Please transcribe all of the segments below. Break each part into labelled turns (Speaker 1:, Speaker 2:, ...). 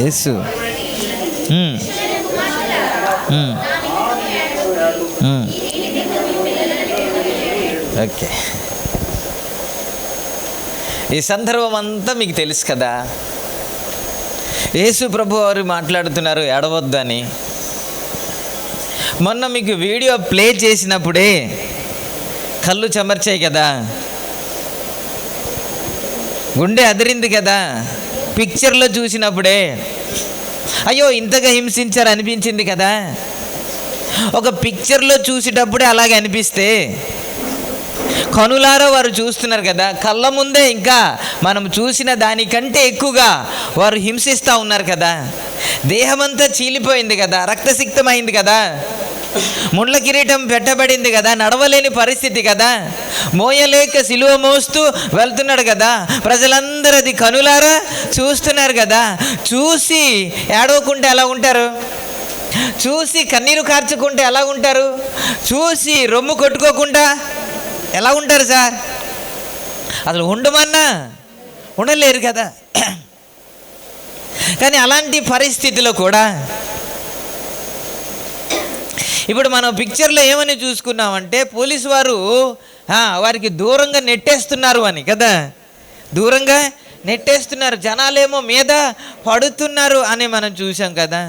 Speaker 1: యేసు okay. ఈ సందర్భం అంతా మీకు తెలుసు కదా. యేసు ప్రభు వారు మాట్లాడుతున్నారు ఏడవద్దని. మొన్న మీకు వీడియో ప్లే చేసినప్పుడే కళ్ళు చెమర్చాయి కదా, గుండె అదిరింది కదా. పిక్చర్లో చూసినప్పుడే అయ్యో ఇంతగా హింసించారు అనిపించింది కదా. ఒక పిక్చర్లో చూసేటప్పుడే అలాగే అనిపిస్తే కనులారా వారు చూస్తున్నారు కదా, కళ్ళ ముందే ఇంకా మనం చూసిన దానికంటే ఎక్కువగా వారు హింసిస్తూ ఉన్నారు కదా. దేహమంతా చీలిపోయింది కదా, రక్తసిక్తమైంది కదా, ముళ్ళ కిరీటం పెట్టబడింది కదా, నడవలేని పరిస్థితి కదా, మోయలేక సిలువ మోస్తూ వెళ్తున్నాడు కదా. ప్రజలందరూ అది కనులారా చూస్తున్నారు కదా. చూసి ఏడవకుంటే ఎలా ఉంటారు? చూసి కన్నీరు కార్చుకుంటే ఎలా ఉంటారు? చూసి రొమ్ము కొట్టుకోకుండా ఎలా ఉంటారు సార్? అసలు ఉండమన్నా ఉండలేరు కదా. కానీ అలాంటి పరిస్థితిలో కూడా ఇప్పుడు మనం పిక్చర్లో ఏమని చూసుకున్నామంటే పోలీసు వారు వారికి దూరంగా నెట్టేస్తున్నారు అని కదా, దూరంగా నెట్టేస్తున్నారు, జనాలేమో మీద పడుతున్నారు అని మనం చూసాం కదా.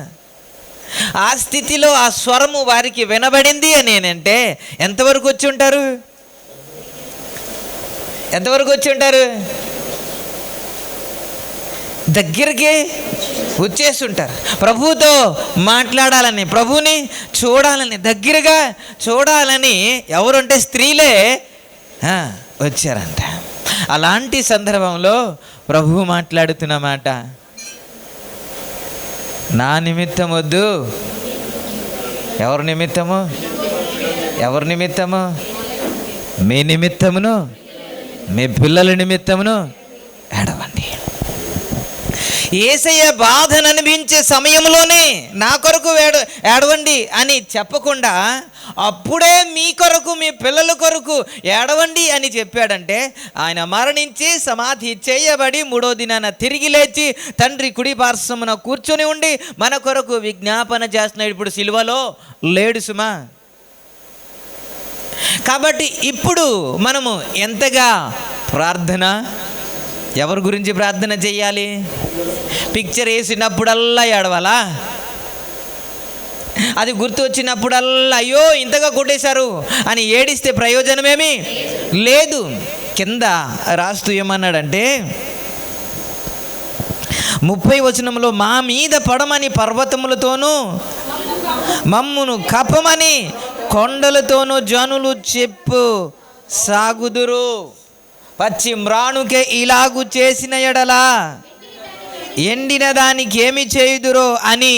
Speaker 1: ఆ స్థితిలో ఆ స్వరము వారికి వినబడింది అని అంటే ఎంతవరకు వచ్చి ఉంటారు? ఎంతవరకు వచ్చి ఉంటారు? దగ్గరికి వచ్చేస్తుంటారు. ప్రభువుతో మాట్లాడాలని, ప్రభువుని చూడాలని, దగ్గరగా చూడాలని ఎవరంటే స్త్రీలే వచ్చారంట. అలాంటి సందర్భంలో ప్రభువు మాట్లాడుతున్న మాట, నా నిమిత్తం వద్దు. ఎవరి నిమిత్తము? ఎవరి నిమిత్తము? మీ నిమిత్తమును మీ పిల్లల నిమిత్తమును ఏడవండి. యేసయ్య బాధను అనిపించే సమయంలోనే నా కొరకు ఏడవండి అని చెప్పకుండా అప్పుడే మీ కొరకు మీ పిల్లల కొరకు ఏడవండి అని చెప్పాడంటే ఆయన మరణించి సమాధి చేయబడి మూడో దినాన తిరిగి లేచి తండ్రి కుడి పార్శ్వమున కూర్చొని ఉండి మన కొరకు విజ్ఞాపన చేస్తున్నాడు. ఇప్పుడు సిలువలో లేడు సుమా. కాబట్టి ఇప్పుడు మనము ఎంతగా ప్రార్థన, ఎవరి గురించి ప్రార్థన చేయాలి? పిక్చర్ వేసినప్పుడల్లా ఏడవాలా? అది గుర్తు వచ్చినప్పుడల్లా అయ్యో ఇంతగా కొట్టేశారు అని ఏడిస్తే ప్రయోజనమేమీ లేదు. కింద రాస్తూ ఏమన్నాడంటే 30 వచనంలో, మా మీద పడమని పర్వతములతోనూ మమ్మును కప్పమని కొండలతోనూ జనులు చెప్పు సాగుదురు. పచ్చి మ్రాణుకే ఇలాగు చేసిన ఎడలా ఎండిన దానికి ఏమి చేయుదురో అని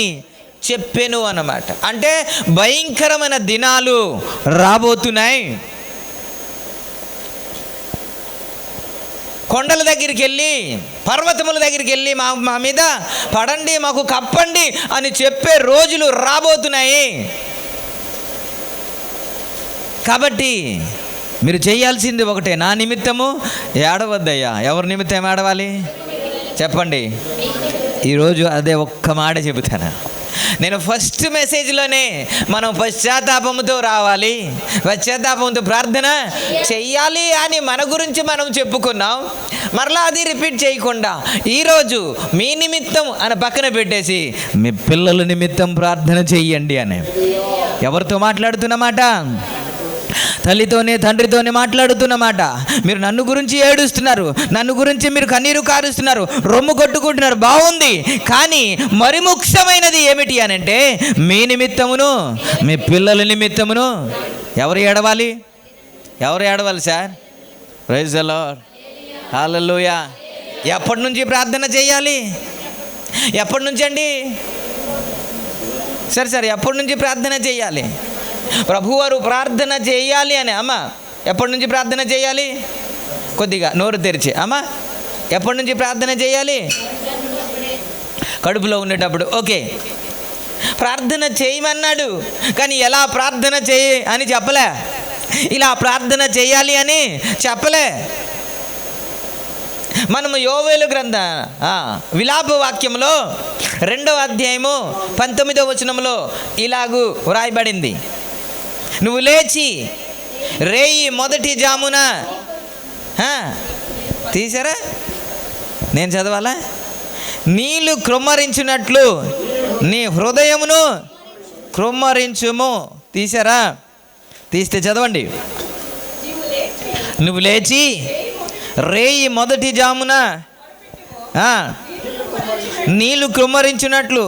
Speaker 1: చెప్పెను అన్నమాట. అంటే భయంకరమైన దినాలు రాబోతున్నాయి. కొండల దగ్గరికి వెళ్ళి, పర్వతముల దగ్గరికి వెళ్ళి మా మీద పడండి, మాకు కప్పండి అని చెప్పే రోజులు రాబోతున్నాయి. కాబట్టి మీరు చేయాల్సింది ఒకటే, నా నిమిత్తము ఏడవద్దయ్యా. ఎవరి నిమిత్తం ఏడవాలి చెప్పండి? ఈరోజు అదే ఒక్క మాట చెబుతాను నేను. ఫస్ట్ మెసేజ్లోనే మనం పశ్చాత్తాపంతో రావాలి, పశ్చాత్తాపంతో ప్రార్థన చెయ్యాలి అని మన గురించి మనం చెప్పుకున్నాం. మరలా అది రిపీట్ చేయకుండా ఈరోజు మీ నిమిత్తం అని పక్కన పెట్టేసి మీ పిల్లల నిమిత్తం ప్రార్థన చెయ్యండి అని. ఎవరితో మాట్లాడుతున్నమాట? తల్లితోనే తండ్రితోనే మాట్లాడుతున్నమాట. మీరు నన్ను గురించి ఏడుస్తున్నారు, నన్ను గురించి మీరు కన్నీరు కారుస్తున్నారు, రొమ్ము కొట్టుకుంటున్నారు, బాగుంది. కానీ మరి ముఖ్యమైనది ఏమిటి అని అంటే మీ నిమిత్తమును మీ పిల్లల నిమిత్తమును ఎవరు ఏడవాలి? ఎవరు ఏడవాలి సార్? ప్రైజ్ ది లార్డ్, హల్లెలూయా. ఎప్పటి నుంచి ప్రార్థన చేయాలి? ఎప్పటి నుంచి అండి? సరే ఎప్పటి నుంచి ప్రార్థన చేయాలి? ప్రభువారు ప్రార్థన చేయాలి అని అమ్మ ఎప్పటి నుంచి ప్రార్థన చేయాలి? కొద్దిగా నోరు తెరిచి అమ్మ ఎప్పటి నుంచి ప్రార్థన చేయాలి? కడుపులో ఉండేటప్పుడు. ఓకే, ప్రార్థన చేయమన్నాడు కానీ ఎలా ప్రార్థన చేయి అని చెప్పలే, ఇలా ప్రార్థన చేయాలి అని చెప్పలే. మనము యోవేలు గ్రంథ విలాప వాక్యంలో 2వ అధ్యాయము 19వ వచనంలో ఇలాగూ వ్రాయబడింది. నువ్వు లేచి రేయి మొదటి జామున తీసారా, నేను చదవాలా? నీళ్లు కృమ్మరించినట్లు నీ హృదయమును కృమ్మరించుము. తీసారా? తీస్తే చదవండి. నువ్వు లేచి రేయి మొదటి జామున నీళ్లు కృమ్మరించినట్లు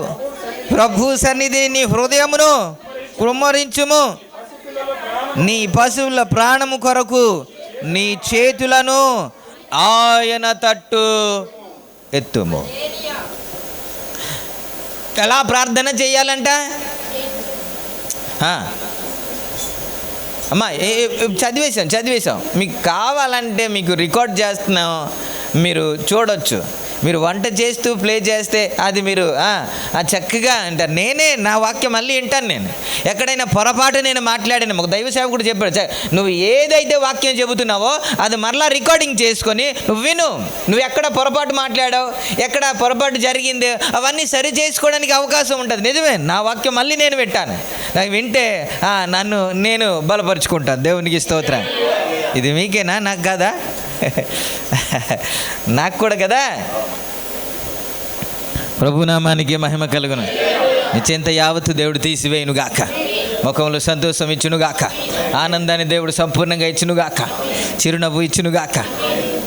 Speaker 1: ప్రభు సన్నిధి నీ హృదయమును కృమ్మరించుము. నీ పశువుల ప్రాణము కొరకు నీ చేతులను ఆయన తట్టు ఎత్తుము. ఎలా ప్రార్థన చేయాలంట? అమ్మా చదివేశాం. మీకు కావాలంటే మీకు రికార్డ్ చేస్తున్నాం, మీరు చూడొచ్చు. మీరు వంట చేస్తూ ప్లే చేస్తే అది మీరు చక్కగా అంటారు. నా వాక్యం మళ్ళీ వింటాను. నేను ఎక్కడైనా పొరపాటు నేను మాట్లాడాను, ఒక దైవ సేవకుడు చెప్పాడు, నువ్వు ఏదైతే వాక్యం చెబుతున్నావో అది మరలా రికార్డింగ్ చేసుకొని నువ్వు విను. నువ్వు ఎక్కడ పొరపాటు మాట్లాడావు, ఎక్కడ పొరపాటు జరిగింది, అవన్నీ సరి చేసుకోవడానికి అవకాశం ఉంటుంది. నిజమే, నా వాక్యం మళ్ళీ నేను వింటాను. నాకు వింటే నన్ను నేను బలపరుచుకుంటాను. దేవునికి స్తోత్రం. ఇది మీకేనా? నాకు కదా? నాకు కూడా కదా. ప్రభునామానికి మహిమ కలుగును. నిశ్చింత యావత్తు దేవుడు తీసివేయునుగాక, ముఖంలో సంతోషం ఇచ్చునుగాక, ఆనందాన్ని దేవుడు సంపూర్ణంగా ఇచ్చునుగాక, చిరునవ్వు ఇచ్చునుగాక.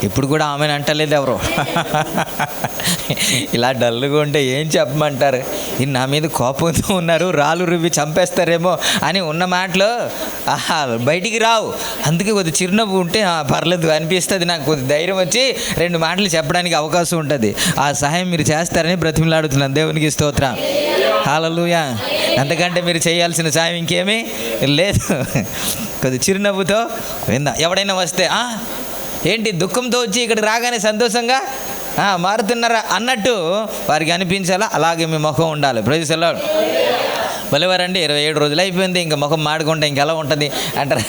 Speaker 1: ఇప్పుడు కూడా ఆమెను అంటలేదు ఎవరు. ఇలా డల్లుగా ఉంటే ఏం చెప్పమంటారు? నా మీద కోపంతో ఉన్నారు, రాళ్ళు రువ్వి చంపేస్తారేమో అని ఉన్న మాటలు బయటికి రావు. అందుకే కొద్ది చిరునవ్వు ఉంటే పర్లేదు అనిపిస్తుంది. నాకు కొద్ది ధైర్యం వచ్చి 2 మాటలు చెప్పడానికి అవకాశం ఉంటుంది. ఆ సహాయం మీరు చేస్తారని బ్రతిమలాడుతున్నాను. దేవునికి స్తోత్రం. హల్లెలూయా. అంతకంటే మీరు చేయాల్సిన సాయం ఇంకేమీ లేదు. కొద్ది చిరునవ్వుతో విందా. ఎవడైనా వస్తే ఏంటి దుఃఖంతో వచ్చి ఇక్కడికి రాగానే సంతోషంగా మారుతున్నారా అన్నట్టు వారికి అనిపించాలా. అలాగే మీ ముఖం ఉండాలి. Praise the lord. భలేవారండి, 27 రోజులు అయిపోయింది, ఇంకా ముఖం మాడుకుంటే ఇంకెలా ఉంటుంది అంటారా?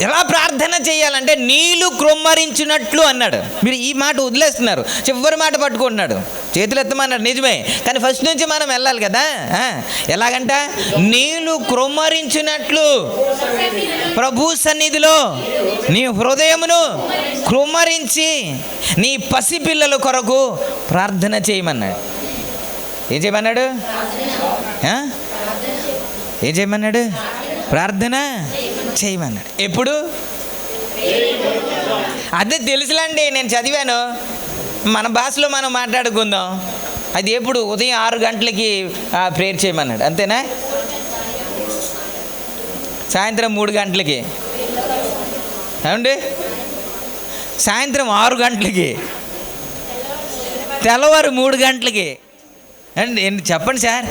Speaker 1: ఎలా ప్రార్థన చేయాలంటే నీళ్లు కృమ్మరించినట్లు అన్నాడు. మీరు ఈ మాట వదిలేస్తున్నారు, చివరి మాట పట్టుకుంటున్నాడు, చేతులు ఎత్తమన్నాడు. నిజమే, కానీ ఫస్ట్ నుంచి మనం వెళ్ళాలి కదా. ఎలాగంట? నీళ్లు కృమ్మరించినట్లు ప్రభు సన్నిధిలో నీ హృదయమును కృమ్మరించి నీ పసిపిల్లల కొరకు ప్రార్థన చేయమన్నాడు. ఏం చేయమన్నాడు? ఏం చేయమన్నాడు? ప్రార్థన చేయమన్నాడు. ఎప్పుడు? అదే తెలుసులండి, నేను చదివాను. మన భాషలో మనం మాట్లాడుకుందాం. అది ఎప్పుడు? ఉదయం 6 గంటలకి ప్రేయర్ చేయమన్నాడు. అంతేనా? సాయంత్రం 3 గంటలకి ఏమండి? సాయంత్రం 6 గంటలకి, తెల్లవారు 3 గంటలకి అండి. చెప్పండి సార్.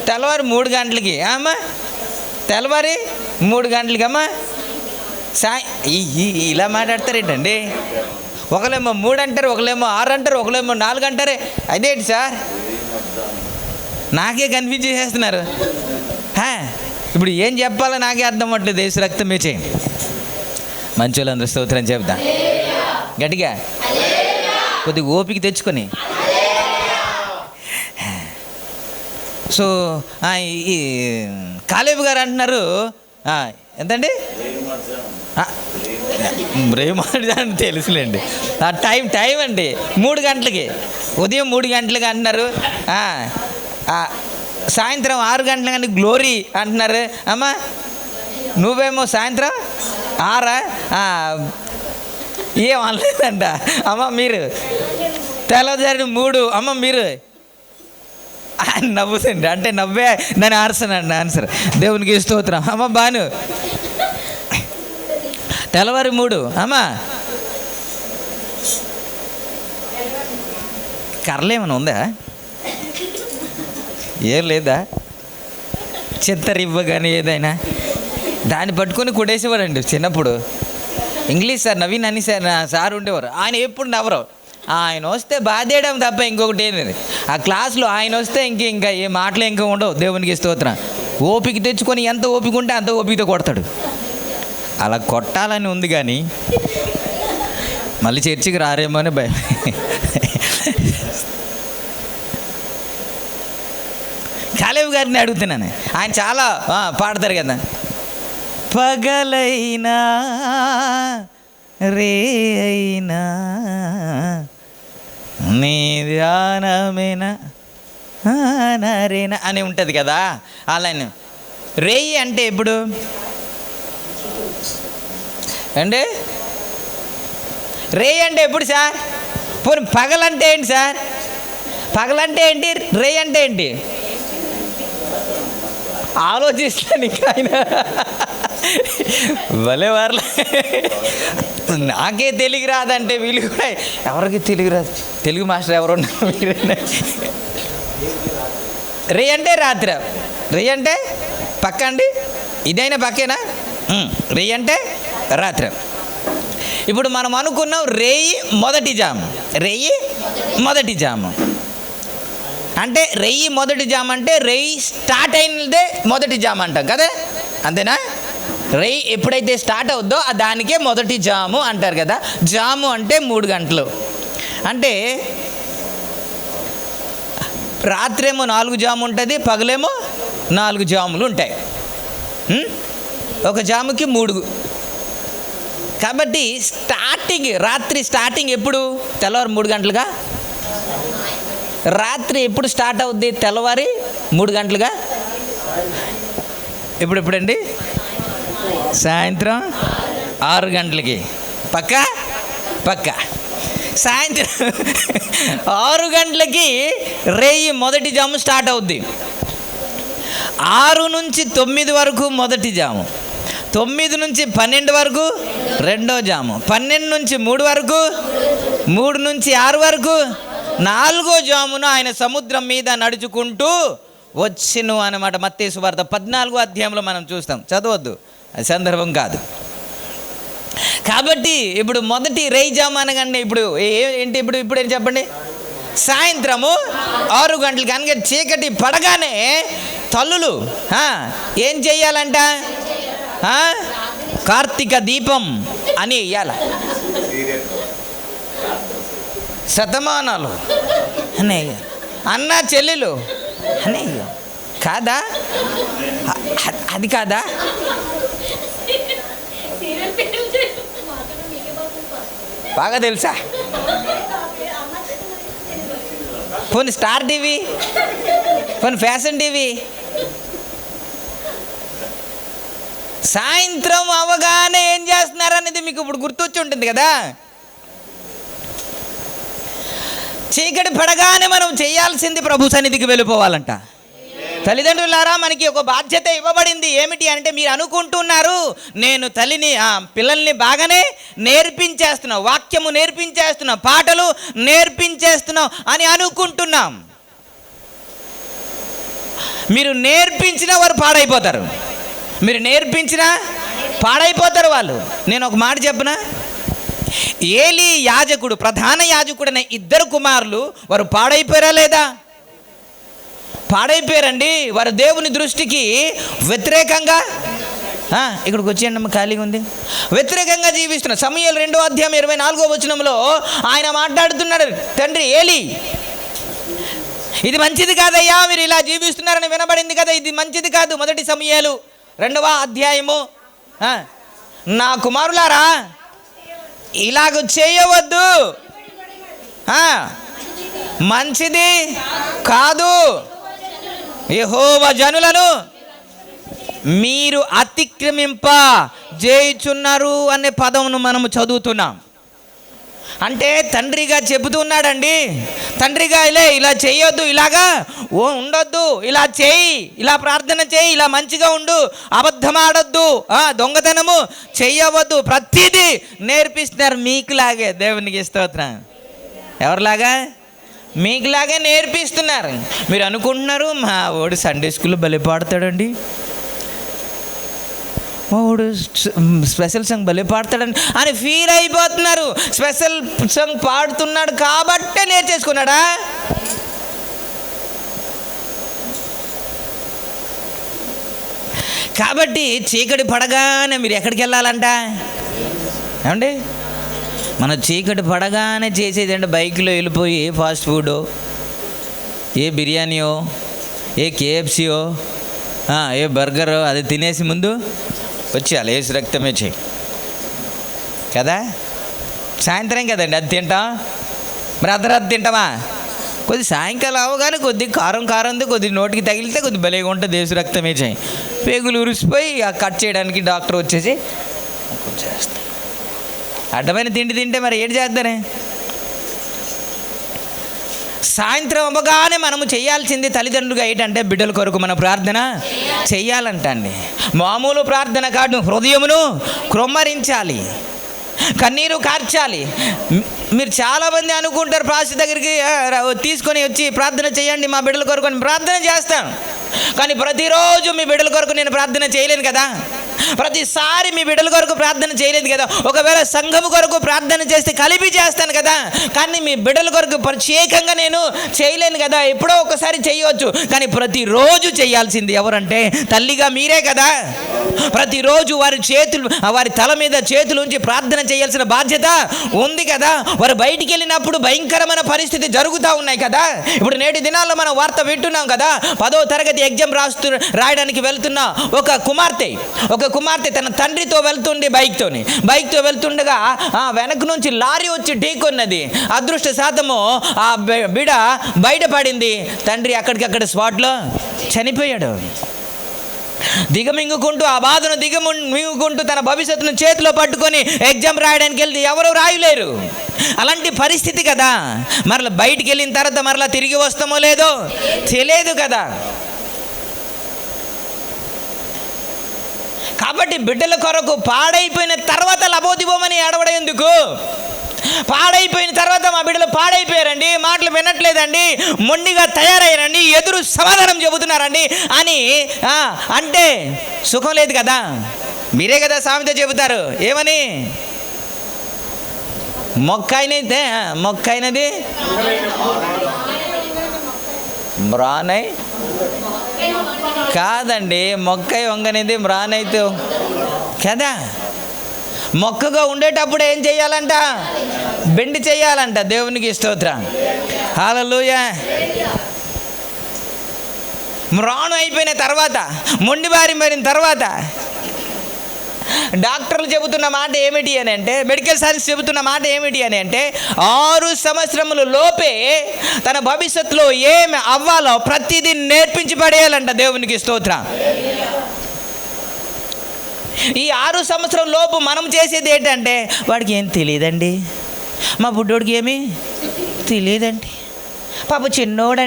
Speaker 1: తెల్లవారు 3 గంటలకి అమ్మా, తెల్లవారి 3 గంటలకి అమ్మా. ఇలా మాట్లాడతారేంటండి? ఒకలేమో 3 అంటారు, ఒకలేమో 6 అంటారు, ఒకలేమో 4 అంటారే. అదేంటి సార్? నాకే కన్ఫ్యూజ్ చేసేస్తున్నారు. ఇప్పుడు ఏం చెప్పాలో నాకే అర్థం అవ్వట్లేదు. యేసు రక్తమే చేయండి. మంచి వాళ్ళందరూ స్తోత్రం చెప్తా గట్టిగా, కొద్దిగా ఓపిక తెచ్చుకొని. సో ఈ కాలేబు గారు అంటున్నారు ఎంతండి? రేమాని తెలుసులేండి. టైం అండి 3 గంటలకి, ఉదయం 3 గంటలకి అంటున్నారు. సాయంత్రం 6 గంటలకి అంటే గ్లోరీ అంటున్నారు. అమ్మా నువ్వేమో సాయంత్రం 6 ఏం అనలేదంట. అమ్మ మీరు తెల్లవారు 3 అమ్మ మీరు నవ్వుతుంది అంటే నవ్వే దాని ఆన్సర్. దేవునికి స్తోత్రం. అమ్మ బాను తెల్లవారు 3 అమ్మా. కర్రలేమన్నా ఉందా? ఏం లేదా? చెత్తరివ్వ కానీ ఏదైనా దాన్ని పట్టుకొని కొట్టేసేవారండి చిన్నప్పుడు. ఇంగ్లీష్ సార్ నవీన్ అని సార్ ఉండేవారు. ఆయన ఎప్పుడు నవ్వరు. ఆయన వస్తే బాధేయడం తప్ప ఇంకొకటి ఏంది. ఆ క్లాస్లో ఆయన వస్తే ఇంకా ఏ మాటలు ఇంకా ఉండవు. దేవునికి స్తోత్రం. ఓపిక తెచ్చుకొని ఎంత ఓపిక ఉంటే అంత ఓపికతో కొడతాడు. అలా కొట్టాలని ఉంది కానీ మళ్ళీ చర్చికి రారేమో అని భయం. కాలేబు గారిని అడుగుతున్నాను, ఆయన చాలా పాడతారు కదా, పగలైనా రే అయినా నీ ధ్యానమేనా నరేనా అని ఉంటుంది కదా. అలా రేయి అంటే ఎప్పుడు అంటే రేయి అంటే ఎప్పుడు సార్? పోనీ పగలంటే ఏంటి సార్? పగలంటే ఏంటి? రేయి అంటే ఏంటి? ఆలోచిస్తాను ఇంకా ఆయన భలే వార్ల. నాకే తెలుగు రాదంటే వీళ్ళు కూడా ఎవరికి తెలుగు రాదు. తెలుగు మాస్టర్ ఎవరు రే అంటే రాత్రి, రే అంటే పక్క అండి, ఇదైనా పక్కేనా? రే అంటే రాత్రి. ఇప్పుడు మనం అనుకున్నాం రేయి మొదటి జాము, రేయి మొదటి జాము అంటే రెయ్యి మొదటి జాము అంటే రెయ్యి స్టార్ట్ అయినదే మొదటి జాము అంటాం కదా, అంతేనా? రెయ్యి ఎప్పుడైతే స్టార్ట్ అవుద్దో దానికే మొదటి జాము అంటారు కదా. జాము అంటే 3 గంటలు. అంటే రాత్రేమో 4 జాము ఉంటుంది, పగలేమో 4 జాములు ఉంటాయి. ఒక జాముకి 3. కాబట్టి స్టార్టింగ్ రాత్రి స్టార్టింగ్ ఎప్పుడు? తెల్లవారు 3 గంటలుగా. రాత్రి ఎప్పుడు స్టార్ట్ అవుద్ది? తెల్లవారి 3 గంటలుగా. ఎప్పుడండి? సాయంత్రం 6 గంటలకి. పక్క సాయంత్రం 6 గంటలకి రేయి మొదటి జాము స్టార్ట్ అవుద్ది. 6 నుంచి 9 వరకు మొదటి జాము, 9 నుంచి 12 వరకు రెండో జాము, 12 నుంచి 3 వరకు, 3 నుంచి 6 వరకు 4వ జామున ఆయన సముద్రం మీద నడుచుకుంటూ వచ్చెను అన్నమాట. మత్తయి సువార్త 14వ అధ్యాయంలో మనం చూస్తాం. చదవద్దు, అది సందర్భం కాదు. కాబట్టి ఇప్పుడు మొదటి రేయి జాము అనగానే ఇప్పుడు ఏంటి? ఇప్పుడు ఏం చెప్పండి? సాయంత్రము 6 గంటలకి. కనుక చీకటి పడగానే తల్లులు ఏం చెయ్యాలంట? కార్తీక దీపం అని ఇయ్యాల, శతమానాలు అనే, అన్న చెల్లెలు అనే కాదా? అది కాదా? బాగా తెలుసా? పోనీ స్టార్ టీవీ, పోనీ ఫ్యాషన్ టీవీ. సాయంత్రం అవగానే ఏం చేస్తున్నారు అనేది మీకు ఇప్పుడు గుర్తొచ్చి ఉంటుంది కదా. చీకటి పడగానే మనం చేయాల్సింది ప్రభు సన్నిధికి వెళ్ళిపోవాలంట. తల్లిదండ్రులారా, మనకి ఒక బాధ్యత ఇవ్వబడింది. ఏమిటి అంటే, మీరు అనుకుంటున్నారు నేను తల్లిని పిల్లల్ని బాగానే నేర్పించేస్తున్నాం, వాక్యము నేర్పించేస్తున్నాం, పాటలు నేర్పించేస్తున్నాం అని అనుకుంటున్నాం. మీరు నేర్పించినా వారు పాడైపోతారు, మీరు నేర్పించినా పాడైపోతారు వాళ్ళు. నేను ఒక మాట చెప్పనా? ఏలీ యాజకుడు, ప్రధాన యాజకుడైన 2 కుమారులు వారు పాడైపోయారా లేదా? పాడైపోయారండి. వారు దేవుని దృష్టికి వ్యతిరేకంగా, ఇక్కడికి వచ్చేయండి అమ్మ, ఖాళీగా ఉంది, వ్యతిరేకంగా జీవిస్తున్నారు. సమూయేలు 2వ అధ్యాయం 24వ వచనంలో ఆయన మాట్లాడుతున్నాడు, తండ్రి ఏలీ, ఇది మంచిది కాదయ్యా, మీరు ఇలా జీవిస్తున్నారని వినబడింది కదా, ఇది మంచిది కాదు. మొదటి సమూయేలు 2వ అధ్యాయము, నా కుమారులారా ఇలాగ చేయవద్దు, మంచిది కాదు, యెహోవా జనులను మీరు అతిక్రమింప చేయుచున్నారు అనే పదమును మనము చదువుతున్నాం. అంటే తండ్రిగా చెబుతున్నాడండి, తండ్రిగా ఇలా చేయొద్దు, ఇలాగా ఉండొద్దు, ఇలా చేయి, ఇలా ప్రార్థన చేయి, ఇలా మంచిగా ఉండు, అబద్ధం ఆడొద్దు, దొంగతనము చెయ్యవద్దు, ప్రతిదీ నేర్పిస్తున్నారు. మీకులాగే, దేవునికి స్తోత్రం, ఎవరిలాగా? మీకులాగే నేర్పిస్తున్నారు. మీరు అనుకుంటున్నారు మా వాడు సండే స్కూల్లో భలే పాడతాడండి, వాడు స్పెషల్ సాంగ్ భలే పాడతాడని అని ఫీల్ అయిపోతున్నారు. స్పెషల్ సాంగ్ పాడుతున్నాడు కాబట్టే నేర్చేసుకున్నాడా? కాబట్టి చీకటి పడగానే మీరు ఎక్కడికి వెళ్ళాలంట ఏమండి? మన చీకటి పడగానే చేసేది అంటే బైక్లో వెళ్ళిపోయి ఏ ఫాస్ట్ ఫుడో, ఏ బిర్యానీయో, ఏ కేఎఫ్సీయో, ఏ బర్గరో అది తినేసి ముందు వచ్చేయాలి. ఏసు రక్తమే చేయి కదా. సాయంత్రం కదండి అది తింటాం. మరి అర్ధరాత్రి తింటామా? కొద్ది సాయంకాలం అవగానే కొద్ది కారంది కొద్ది నోటికి తగిలితే కొద్ది భలేగా ఉంటుంది. ఏసు రక్తమే చేయి. పేగులు ఉరిసిపోయి ఆ కట్ చేయడానికి డాక్టర్ వచ్చేసి చేస్తాను. అడ్డమైన తిండి తింటే మరి ఏంటి చేద్దానే? సాయంత్రం అవ్వగానే మనము చేయాల్సింది తల్లిదండ్రులుగా ఏంటంటే బిడ్డల కొరకు మన ప్రార్థన చెయ్యాలంట అండి. మామూలు ప్రార్థన కాదు, హృదయమును క్రొమ్మరించాలి, కన్నీరు కార్చాలి. మీరు చాలామంది అనుకుంటారు పాస్టర్ దగ్గరికి తీసుకొని వచ్చి ప్రార్థన చేయండి మా బిడ్డల కొరకు అని. ప్రార్థన చేస్తాను, కానీ ప్రతిరోజు మీ బిడ్డల కొరకు నేను ప్రార్థన చేయలేను కదా. ప్రతిసారి మీ బిడ్డల కొరకు ప్రార్థన చేయలేదు కదా. ఒకవేళ సంఘము కొరకు ప్రార్థన చేస్తే కలిపి చేస్తాను కదా, కానీ మీ బిడ్డల కొరకు ప్రత్యేకంగా నేను చేయలేను కదా. ఎప్పుడో ఒకసారి చేయవచ్చు, కానీ ప్రతిరోజు చేయాల్సింది ఎవరంటే తల్లిగా మీరే కదా. ప్రతిరోజు వారి తల మీద చేతులు ఉంచి ప్రార్థన చేయాల్సిన బాధ్యత ఉంది కదా. వారు బయటికి వెళ్ళినప్పుడు భయంకరమైన పరిస్థితి జరుగుతూ ఉన్నాయి కదా. ఇప్పుడు నేటి దినాల్లో మనం వార్త వింటున్నాం కదా. 10వ తరగతి ఎగ్జామ్ రాయడానికి వెళ్తున్న ఒక కుమార్తె తన తండ్రితో వెళ్తుండే బైక్తో వెళ్తుండగా వెనక నుంచి లారీ వచ్చి ఢీకొన్నది. అదృష్ట శాతము ఆ బిడ బయటపడింది. తండ్రి అక్కడికక్కడ స్పాట్లో చనిపోయాడు. దిగమింగుకుంటూ ఆ బాధను దిగమింగుకుంటూ తన భవిష్యత్తును చేతిలో పట్టుకొని ఎగ్జామ్ రాయడానికి వెళ్తే ఎవరు రాయలేరు. అలాంటి పరిస్థితి కదా. మరలా బయటికి వెళ్ళిన తర్వాత మరలా తిరిగి వస్తామో లేదో తెలియదు కదా. కాబట్టి బిడ్డల కొరకు పాడైపోయిన తర్వాత లబోదిబోమని ఏడవడం ఎందుకు? పాడైపోయిన తర్వాత మా బిడ్డలు పాడైపోయారండి, మాటలు వినట్లేదండి, మొండిగా తయారయ్యారండి, ఎదురు సమాధానం చెబుతున్నారండి అని అంటే సుఖం లేదు కదా. మీరే కదా సామెత చెబుతారు ఏమని? మొక్కైనది మ్రానై కాదండి, మొక్కై వంగనేది మ్రానైతే కదా. మొక్కగా ఉండేటప్పుడు ఏం చేయాలంట? బెండి చేయాలంట. దేవునికి స్తోత్రం, హల్లెలూయా. మ్రాను అయిపోయిన తర్వాత, మొండి బారిన తర్వాత డాక్టర్లు చెబుతున్న మాట ఏమిటి అని అంటే, మెడికల్ సైన్స్ చెబుతున్న మాట ఏమిటి అని అంటే 6 సంవత్సరముల లోపే తన భవిష్యత్తులో ఏమి అవ్వాలో ప్రతిదీ నేర్పించి పడేయాలంట. దేవునికి స్తోత్రం. ఈ 6 సంవత్సరం లోపు మనం చేసేది ఏంటంటే, వాడికి ఏం తెలియదండి, మా బుడ్డోడికి ఏమీ తెలియదండి, పాప చిన్నోడా.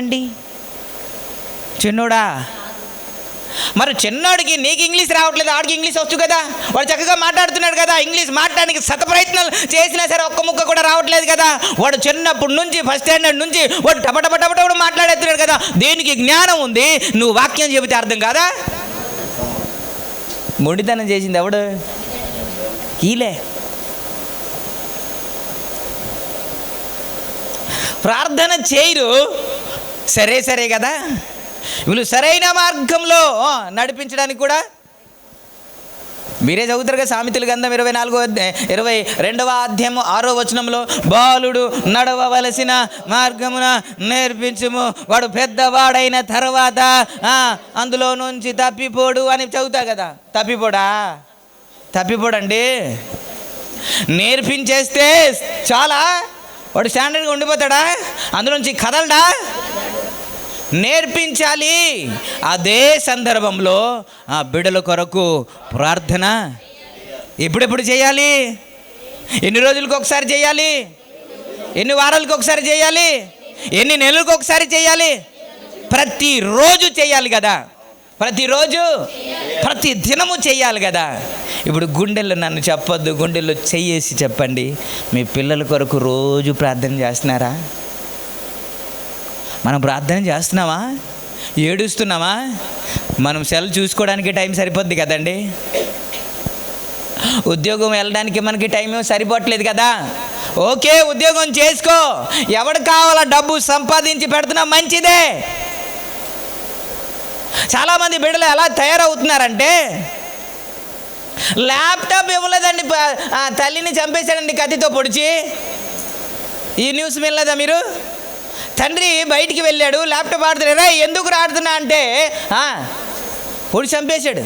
Speaker 1: మరి చిన్నోడికి నీకు ఇంగ్లీష్ రావట్లేదు, ఆడికి ఇంగ్లీష్ వచ్చు కదా. వాడు చక్కగా మాట్లాడుతున్నాడు కదా. ఇంగ్లీష్ మాట్లాడడానికి ప్రయత్నాలు చేసినా సరే ఒక్క ముక్క కూడా రావట్లేదు కదా. వాడు చిన్నప్పటి నుంచి ఫస్ట్ స్టాండర్డ్ నుంచి వాడు టపటపటపట మాట్లాడేస్తున్నాడు కదా. దీనికి జ్ఞానం ఉంది, నువ్వు వాక్యం చెబితే అర్థం కాదా? మొండితనం చేసింది ఎవడు? ఈలే. ప్రార్థన చేయరు, సరే కదా. వీళ్ళు సరైన మార్గంలో నడిపించడానికి కూడా మీరే చదువుతారు కదా. సామెతల గ్రంథం 22వ అధ్యాయం 6వ వచనంలో, బాలుడు నడవవలసిన మార్గమున నేర్పించుము, వాడు పెద్దవాడైన తర్వాత అందులో నుంచి తప్పిపోడు అని చదువుతారు కదా. తప్పిపోడండి. నేర్పించేస్తే చాలా వాడు స్టాండర్డ్గా ఉండిపోతాడా? అందులోంచి కదలడా? నేర్పించాలి. అదే సందర్భంలో ఆ బిడ్డల కొరకు ప్రార్థన ఎప్పుడెప్పుడు చేయాలి? ఎన్ని రోజులకు ఒకసారి చేయాలి? ఎన్ని వారాలకు ఒకసారి చేయాలి? ఎన్ని నెలలకు ఒకసారి చేయాలి? ప్రతిరోజు చేయాలి కదా. ప్రతి దినము చేయాలి కదా. ఇప్పుడు గుండెల్లో నన్ను చెప్పొద్దు, గుండెల్లో చెయ్యేసి చెప్పండి, మీ పిల్లల కొరకు రోజు ప్రార్థన చేస్తున్నారా? మనం ప్రార్థన చేస్తున్నామా? ఏడుస్తున్నామా? మనం సెల్ చూసుకోవడానికి టైం సరిపోద్ది కదండి. ఉద్యోగం వెళ్ళడానికి మనకి టైం సరిపోవట్లేదు కదా. ఓకే, ఉద్యోగం చేసుకో, ఎవడు కావాలా డబ్బు సంపాదించి పెడుతున్నా మంచిదే. చాలామంది బిడ్డలు ఎలా తయారవుతున్నారంటే, ల్యాప్టాప్ ఇవ్వలేదండి, తల్లిని చంపేశాడండి కత్తితో పొడిచి. ఈ న్యూస్ వినలేదా మీరు? తండ్రి బయటికి వెళ్ళాడు, ల్యాప్టాప్ ఆడుతున్నారా, ఎందుకు ఆడుతున్నా అంటే పొడి చంపేశాడు.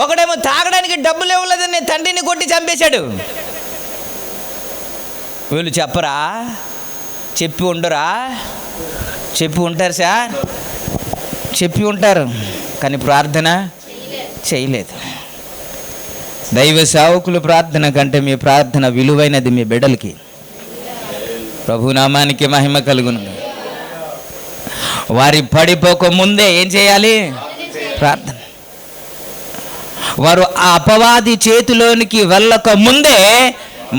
Speaker 1: ఒకడేమో తాగడానికి డబ్బులు ఇవ్వలేదని తండ్రిని కొట్టి చంపేశాడు. వీళ్ళు చెప్పరా? చెప్పి ఉండరా? చెప్పి ఉంటారు సార్, చెప్పి ఉంటారు, కానీ ప్రార్థన చేయలేదు. దైవ సేవకులు ప్రార్థన కంటే మీ ప్రార్థన విలువైనది మీ బిడ్డలకి. ప్రభునామానికి మహిమ కలుగును. వారి పడిపోక ముందే ఏం చేయాలి? ప్రార్థన. వారు ఆ అపవాది చేతిలోనికి వెళ్ళక ముందే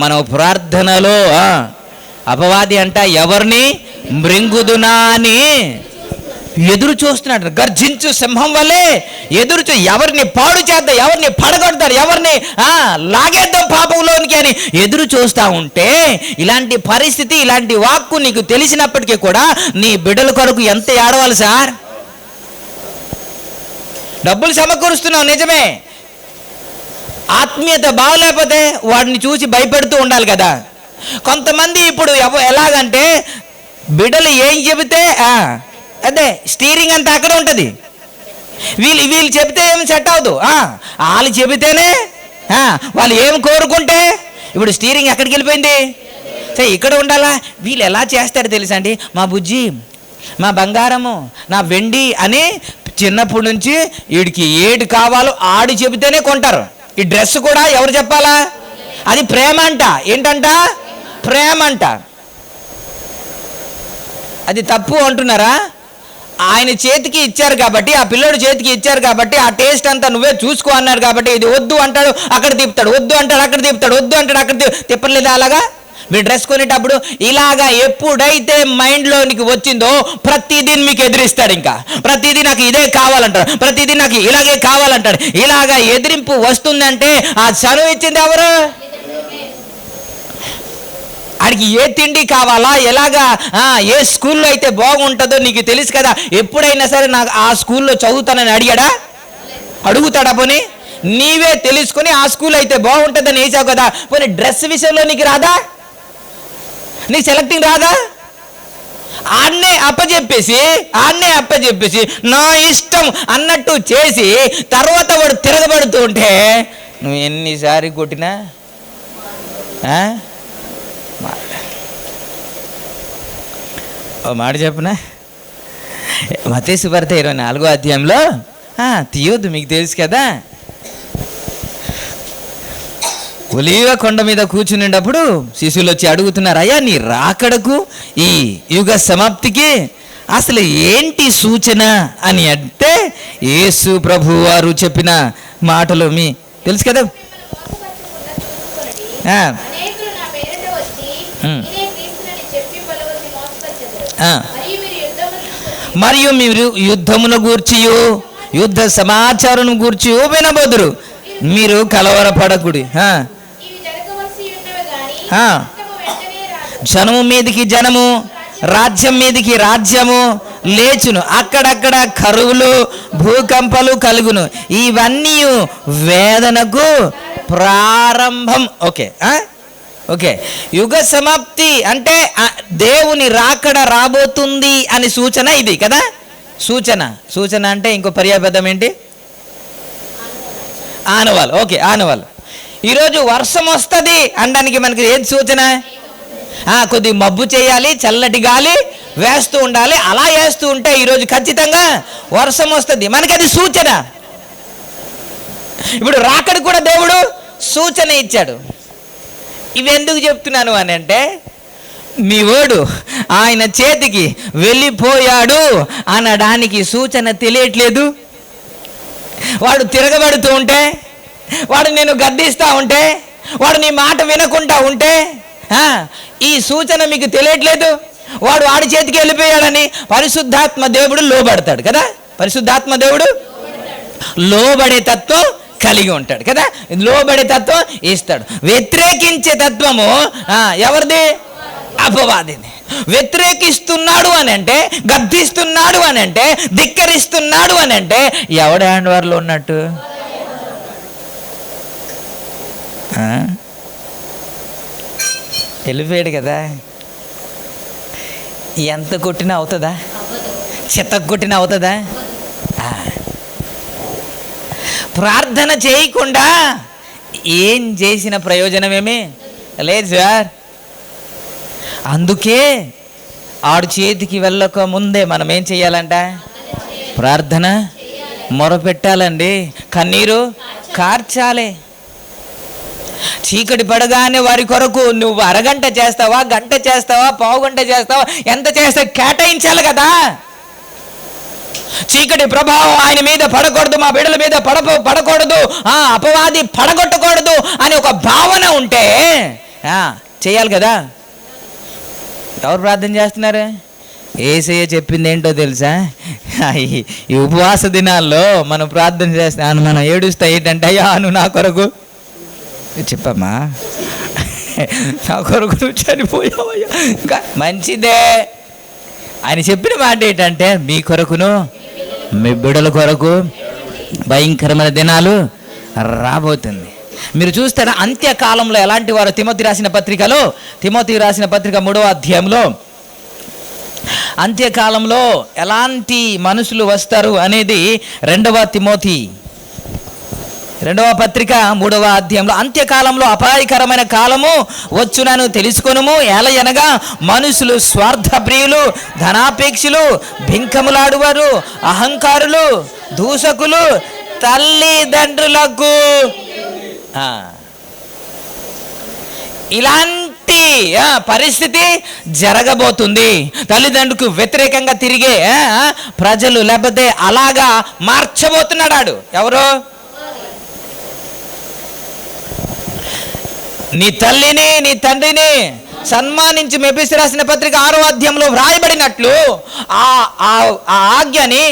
Speaker 1: మనం ప్రార్థనలో అపవాది అంట ఎవరిని మృంగుదునా అని ఎదురు చూస్తున్నాడు. గర్జించు సింహం వల్లే ఎదురు ఎవరిని పాడు చేద్దాం, ఎవరిని పడగొడతాడు, ఎవరిని లాగేద్దాం పాపంలోనికి అని ఎదురు చూస్తూ ఉంటే, ఇలాంటి పరిస్థితి, ఇలాంటి వాక్కు నీకు తెలిసినప్పటికీ కూడా నీ బిడ్డల కొరకు ఎంత ఏడవాలి సార్? డబ్బులు సమకూరుస్తున్నావు నిజమే, ఆత్మీయత బాగలేకపోతే వాడిని చూసి భయపెడుతూ ఉండాలి కదా. కొంతమంది ఇప్పుడు ఎలాగంటే బిడ్డలు ఏం చెబితే అదే స్టీరింగ్ అంతా అక్కడ ఉంటుంది. వీళ్ళు చెబితే ఏమి సెట్ అవ్వదు. వాళ్ళు చెబితేనే వాళ్ళు ఏం కోరుకుంటే ఇప్పుడు స్టీరింగ్ ఎక్కడికి వెళ్ళిపోయింది? సరే ఇక్కడ ఉండాలా? వీళ్ళు ఎలా చేస్తారో తెలుసా అండి, మా బుజ్జి, మా బంగారము, నా వెండి అని చిన్నప్పటి నుంచి వీడికి ఏడు కావాలో ఆడి చెబితేనే కొంటారు. ఈ డ్రెస్ కూడా ఎవరు చెప్పాలా? అది ప్రేమ అంట. ఏంటంట? ప్రేమ అంట. అది తప్పు అంటున్నారా? ఆయన చేతికి ఇచ్చారు కాబట్టి, ఆ పిల్లడు చేతికి ఇచ్చారు కాబట్టి, ఆ టేస్ట్ అంతా నువ్వే చూసుకో అన్నాడు కాబట్టి, ఇది వద్దు అంటాడు అక్కడ తిప్పుతాడు, వద్దు అంటాడు అక్కడ తిప్పుతాడు, వద్దు అంటాడు అక్కడ తిప్పలేదా? అలాగా మీరు డ్రెస్ కొనేటప్పుడు ఇలాగా ఎప్పుడైతే మైండ్లోనికి వచ్చిందో ప్రతిదీ మీకు ఎదిరిస్తాడు. ఇంకా ప్రతిదీ నాకు ఇదే కావాలంటాడు, ప్రతిదీ నాకు ఇలాగే కావాలంటాడు. ఇలాగా ఎదిరింపు వస్తుందంటే ఆ చనువు ఇచ్చింది ఎవరు? ఆడికి ఏ తిండి కావాలా, ఎలాగా ఏ స్కూల్లో అయితే బాగుంటుందో నీకు తెలుసు కదా. ఎప్పుడైనా సరే నాకు ఆ స్కూల్లో చదువుతానని అడిగాడా? అడుగుతాడా? పోనీ నీవే తెలుసుకొని ఆ స్కూల్ అయితే బాగుంటుందని వేసావు కదా. పోనీ డ్రెస్ విషయంలో నీకు రాదా? నీకు సెలెక్టింగ్ రాదా? ఆన్నే అప్పచెప్పేసి నా ఇష్టం అన్నట్టు చేసి తర్వాత వాడు తిరగబడుతూ ఉంటే నువ్వు ఎన్నిసారి కొట్టినా ఓ మాట చెప్పనా? మత్తయి సువార్త 24వ అధ్యాయంలో తీయొద్దు, మీకు తెలుసు కదా. ఒలీవ కొండ మీద కూర్చునేటప్పుడు శిష్యులు వచ్చి అడుగుతున్నారు, అయ్యా నీ రాకడకు ఈ యుగ సమాప్తికి అసలు ఏంటి సూచన అని అంటే, యేసు ప్రభు వారు చెప్పిన మాటలు మీ తెలుసు కదా. మరియు మీరు యుద్ధమును గూర్చియు యుద్ధ సమాచారం గూర్చి వినబోదురు, మీరు కలవరపడకుడి. జనము మీదికి జనము, రాజ్యం మీదికి రాజ్యము లేచును, అక్కడక్కడ కరువులు భూకంపాలు కలుగును, ఇవన్నీ వేదనకు ప్రారంభం. ఓకే యుగ సమాప్తి అంటే దేవుని రాకడ రాబోతుంది అని సూచన ఇది కదా. సూచన అంటే ఇంకో పర్యాపదం ఏంటి? ఆనవాలు. ఆనవాలు. ఈరోజు వర్షం వస్తుంది అనడానికి మనకి ఏది సూచన? కొద్ది మబ్బు చేయాలి, చల్లటి గాలి వేస్తూ ఉండాలి, అలా వేస్తూ ఉంటే ఈరోజు ఖచ్చితంగా వర్షం వస్తుంది, మనకి అది సూచన. ఇప్పుడు రాకడ కూడా దేవుడు సూచన ఇచ్చాడు. ఇవి ఎందుకు చెప్తున్నాను అని అంటే, మీ ఓడు ఆయన చేతికి వెళ్ళిపోయాడు అనడానికి సూచన తెలియట్లేదు. వాడు తిరగబడుతూ ఉంటే, వాడు నేను గద్దిస్తూ ఉంటే, వాడు నీ మాట వినకుండా ఉంటే ఈ సూచన మీకు తెలియట్లేదు. వాడు వాడి చేతికి వెళ్ళిపోయాడని పరిశుద్ధాత్మ దేవుడు లోబడతాడు కదా. పరిశుద్ధాత్మ దేవుడు లోబడే తత్వం కలిగి ఉంటాడు కదా. లోబడే తత్వం ఇస్తాడు. వ్యతిరేకించే తత్వము ఎవరిది? అపవాదిని. వ్యతిరేకిస్తున్నాడు అని అంటే, గద్దిస్తున్నాడు అని అంటే, ధిక్కరిస్తున్నాడు అని అంటే ఎవడ హ్యాండ్ ఓవర్లో ఉన్నట్టు? వెళ్ళిపోయాడు కదా. ఎంత కొట్టినా అవుతుందా? చెత్త కొట్టినా అవుతుందా? ప్రార్థన చేయకుండా ఏం చేసిన ప్రయోజనమేమీ లేదు సార్. అందుకే ఆడు చేతికి వెళ్ళక ముందే మనం ఏం చేయాలంట? ప్రార్థన మొరపెట్టాలండి, కన్నీరు కార్చాలి. చీకటి పడగానే వారి కొరకు నువ్వు అరగంట చేస్తావా, గంట చేస్తావా, పావుగంట చేస్తావా, ఎంత చేస్తావు కేటాయించాలి కదా. చీకటి ప్రభావం ఆయన మీద పడకూడదు, మా బిడ్డల మీద పడకూడదు, అపవాది పడగొట్టకూడదు అని ఒక భావన ఉంటే చేయాలి కదా. ఎవరు ప్రార్థన చేస్తున్నారు? యేసయ్య చెప్పింది ఏంటో తెలుసా? ఈ ఉపవాస దినాల్లో మనం ప్రార్థన చేస్తాను, మనం ఏడుస్తా ఏంటంటే, అయ్యా నువ్వు నా కొరకు చెప్పమ్మా, నా కొరకు నువ్వు చనిపోయావయ్యా. ఇంకా మంచిదే. ఆయన చెప్పిన మాట ఏంటంటే, మీ కొరకును మీ బిడ్డల కొరకు భయంకరమైన దినాలు రాబోతుంది. మీరు చూస్తారా అంత్యకాలంలో ఎలాంటి వారు? తిమోతి రాసిన పత్రిక 3వ అధ్యాయంలో అంత్యకాలంలో ఎలాంటి మనుషులు వస్తారు అనేది 2వ తిమోతి 2వ పత్రిక 3వ అధ్యాయంలో, అంత్యకాలంలో అపాయకరమైన కాలము వచ్చునను తెలుసుకొనుము. ఎలయనగా మనుషులు స్వార్థప్రియులు, ధనాపేక్షులు, బింకములాడువారు, అహంకారులు, దూషకులు, తల్లిదండ్రులకు ఇలాంటి పరిస్థితి జరగబోతుంది. తల్లిదండ్రులకు వ్యతిరేకంగా తిరిగే ప్రజలు, లేకపోతే అలాగా మార్చబోతున్నాడు ఎవరు? నీ తల్లిని నీ తండ్రిని సన్మానించి ఎఫెసీ రాసిన పత్రిక 6వ అధ్యాయంలో వ్రాయబడినట్లు ఆ ఆజ్ఞని,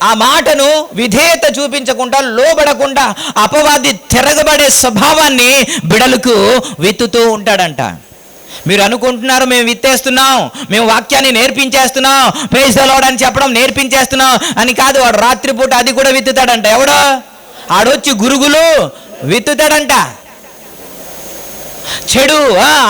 Speaker 1: ఆ మాటను విధేయత చూపించకుండా, లోబడకుండా అపవాది తిరగబడే స్వభావాన్ని బిడలకు విత్తుతూ ఉంటాడంట. మీరు అనుకుంటున్నారు మేము విత్తేస్తున్నాం, మేము వాక్యాన్ని నేర్పించేస్తున్నాం, ప్రైజ్ ది లార్డ్ అని చెప్పడం నేర్పించేస్తున్నాం అని కాదు. వాడు రాత్రిపూట అది కూడా విత్తుతాడంట. ఎవడో ఆడొచ్చి గురుగులు విత్తుతాడంట. చెడు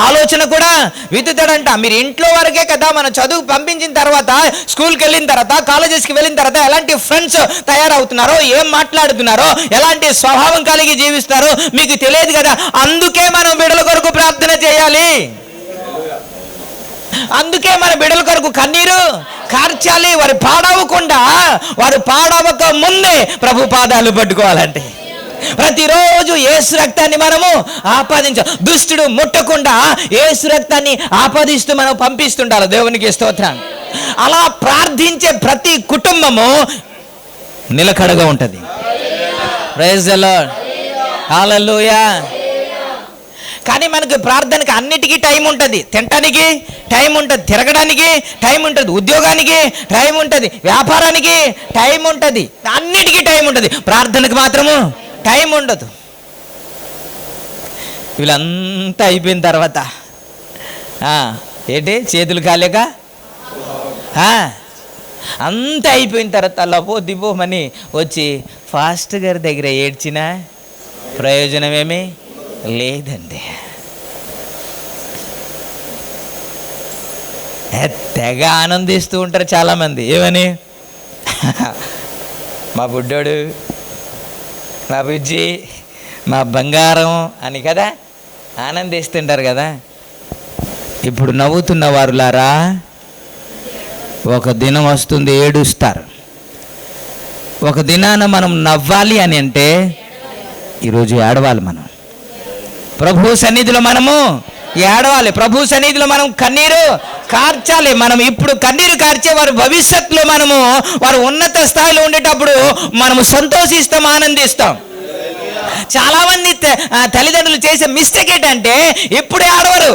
Speaker 1: ఆలోచన కూడా విత్తుతాడంట. మీరు ఇంట్లో వరకే కదా, మనం చదువు పంపించిన తర్వాత, స్కూల్కి వెళ్ళిన తర్వాత, కాలేజెస్కి వెళ్ళిన తర్వాత ఎలాంటి ఫ్రెండ్స్ తయారవుతున్నారో, ఏం మాట్లాడుతున్నారో, ఎలాంటి స్వభావం కలిగి జీవిస్తారో మీకు తెలియదు కదా. అందుకే మనం బిడ్డల కొరకు ప్రార్థన చేయాలి. అందుకే మన బిడ్డల కొరకు కన్నీరు కార్చాలి. వారు పాడవకుండా, వారు పాడవక ముందే ప్రభు పాదాలు పట్టుకోవాలంటే ప్రతిరోజు యేసు రక్తాన్ని మనము ఆపాదించాలి. దుష్టుడు ముట్టకుండా యేసు రక్తాన్ని ఆపాదిస్తూ మనం పంపిస్తుండాలి. దేవునికి స్తోత్రం. అలా ప్రార్థించే ప్రతి కుటుంబము నిలకడగా ఉంటుంది. ప్రైజ్ ది లార్డ్, హల్లెలూయా. కానీ మనకు ప్రార్థనకి అన్నిటికీ టైం ఉంటుంది. తినటానికి టైం ఉంటుంది, తిరగడానికి టైం ఉంటుంది, ఉద్యోగానికి టైం ఉంటుంది, వ్యాపారానికి టైం ఉంటుంది, అన్నిటికీ టైం ఉంటుంది. ప్రార్థనకు మాత్రము టైం ఉండదు. వీళ్ళంతా అయిపోయిన తర్వాత ఏంటి చేతులు కాలేక అంతా అయిపోయిన తర్వాత లపో దిపోమని వచ్చి ఫాస్ట్ గారి దగ్గర ఏడ్చిన ప్రయోజనమేమీ లేదండి. తెగ ఆనందిస్తూ ఉంటారు చాలామంది. ఏమని? మా బుడ్డోడు, మా బుజ్జి, మా బంగారం అని కదా ఆనందిస్తుంటారు కదా. ఇప్పుడు నవ్వుతున్న వారులారా, ఒక దినం వస్తుంది ఏడుస్తారు. ఒక దినాన మనం నవ్వాలి అని అంటే ఈరోజు ఏడవాలి. మనం ప్రభు సన్నిధిలో మనము ఏడవాలి. ప్రభు సన్నిధిలో మనం కన్నీరు కార్చాలి. మనం ఇప్పుడు కన్నీరు కార్చే వారు భవిష్యత్తులో మనము వారు ఉన్నత స్థాయిలో ఉండేటప్పుడు మనము సంతోషిస్తాం, ఆనందిస్తాం. చాలా మంది తల్లిదండ్రులు చేసే మిస్టేక్ ఏంటంటే ఇప్పుడే ఆడవారు,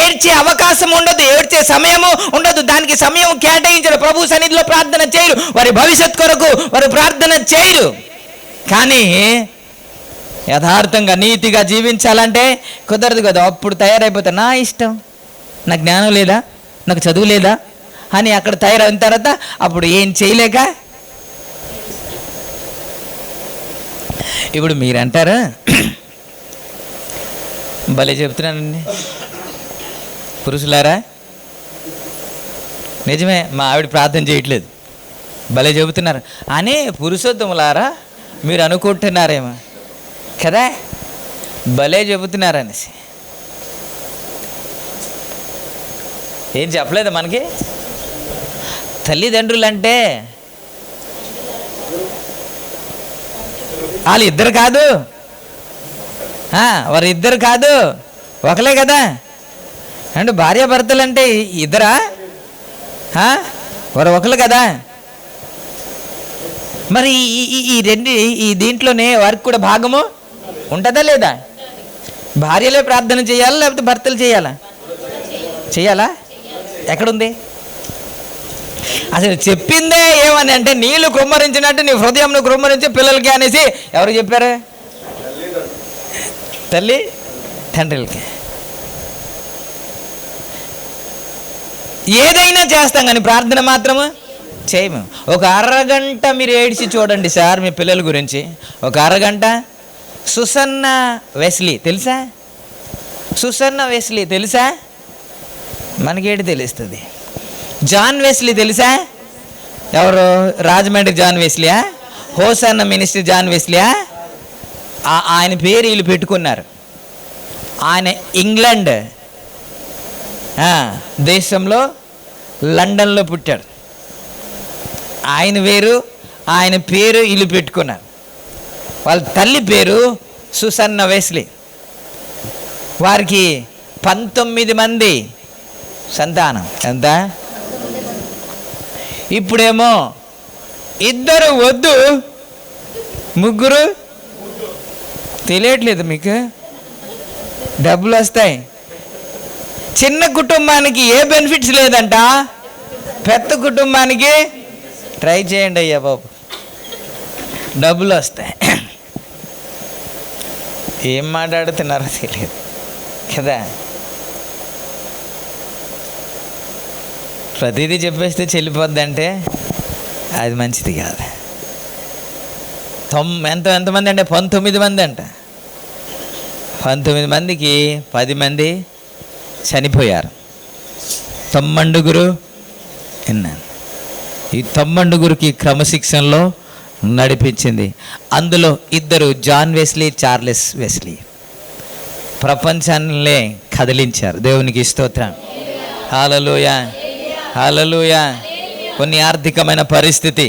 Speaker 1: ఏడ్చే అవకాశం ఉండదు, ఏడ్చే సమయము ఉండదు, దానికి సమయం కేటాయించరు, ప్రభు సన్నిధిలో ప్రార్థన చేయరు, వారి భవిష్యత్ కొరకు వారు ప్రార్థన చేయరు. కానీ యథార్థంగా నీతిగా జీవించాలంటే కుదరదు కదా. అప్పుడు తయారైపోతా, నా ఇష్టం, నాకు జ్ఞానం లేదా, నాకు చదువు లేదా అని అక్కడ తయారైన తర్వాత అప్పుడు ఏం చేయలేక ఇప్పుడు మీరంటారా, భలే చెప్తున్నానండి పురుషులారా, నిజమే మా ఆవిడ ప్రార్థన చేయట్లేదు, భలే చెబుతున్నారు అని పురుషోత్తములారా మీరు అనుకుంటున్నారేమో కదా, భలే చెబుతున్నారనేసి. ఏం చెప్పలేదు మనకి. తల్లిదండ్రులు అంటే వాళ్ళు ఇద్దరు కాదు, వారు ఇద్దరు కాదు, ఒకలే కదా. అంటే భార్యాభర్తలు అంటే ఇద్దరా, వారు ఒకరు కదా. మరి ఈ రెండు ఈ దీంట్లోనే వారికి కూడా భాగము ఉంటుందా లేదా? భార్యలే ప్రార్థన చేయాలా లేకపోతే భర్తలు చేయాలా? చేయాలా? ఎక్కడుంది అసలు? చెప్పిందే ఏమని అంటే నీళ్ళు కుమ్మరించినట్టు నీ హృదయంను కుమ్మరించి పిల్లలకి అనేసి ఎవరు చెప్పారు? తల్లి తండ్రులకి. ఏదైనా చేస్తాం కానీ ప్రార్థన మాత్రము చేయము. ఒక అరగంట మీరు ఏడ్చి చూడండి సార్ మీ పిల్లల గురించి, ఒక అరగంట. సుసన్న వెస్లీ తెలుసా? సుసన్న వెస్లీ తెలుసా? మనకేంటి తెలుస్తుంది. జాన్ వెస్లీ తెలుసా? ఎవరు? రాజమండ్రి జాన్ వెస్లీయా? హోసన్న మినిస్టర్ జాన్ వెస్లీయా? ఆయన పేరు వీళ్ళు పెట్టుకున్నారు. ఆయన ఇంగ్లాండ్ దేశంలో లండన్లో పుట్టాడు. ఆయన వేరు, ఆయన పేరు వీళ్ళు పెట్టుకున్నారు. వాళ్ళ తల్లి పేరు సుసన్న వెస్లీ. వారికి 19 మంది సంతానం. ఎంత? ఇప్పుడేమో 2 వద్దు, 3 తెలియట్లేదు మీకు, డబ్బులు వస్తాయి. చిన్న కుటుంబానికి ఏ బెనిఫిట్స్ లేదంట, పెద్ద కుటుంబానికి ట్రై చేయండి అయ్యా బాబు, డబ్బులు వస్తాయి. ఏం మాట్లాడుతున్నారో తెలియదు కదా. ప్రతిదీ చెప్పేస్తే చెల్లిపోద్ది అంటే అది మంచిది కాదు. ఎంతమంది అంటే 19 మంది అంట. 19 మందికి 10 మంది చనిపోయారు. 9 విన్నాను. ఈ 9 క్రమశిక్షణలో నడిపించింది. అందులో 2 జాన్ వెస్లీ, చార్లెస్ వెస్లీ ప్రపంచాన్నే కదిలించారు. దేవునికి స్తోత్రం. హల్లెలూయా, హల్లెలూయా. కొన్ని ఆర్థికమైన పరిస్థితి,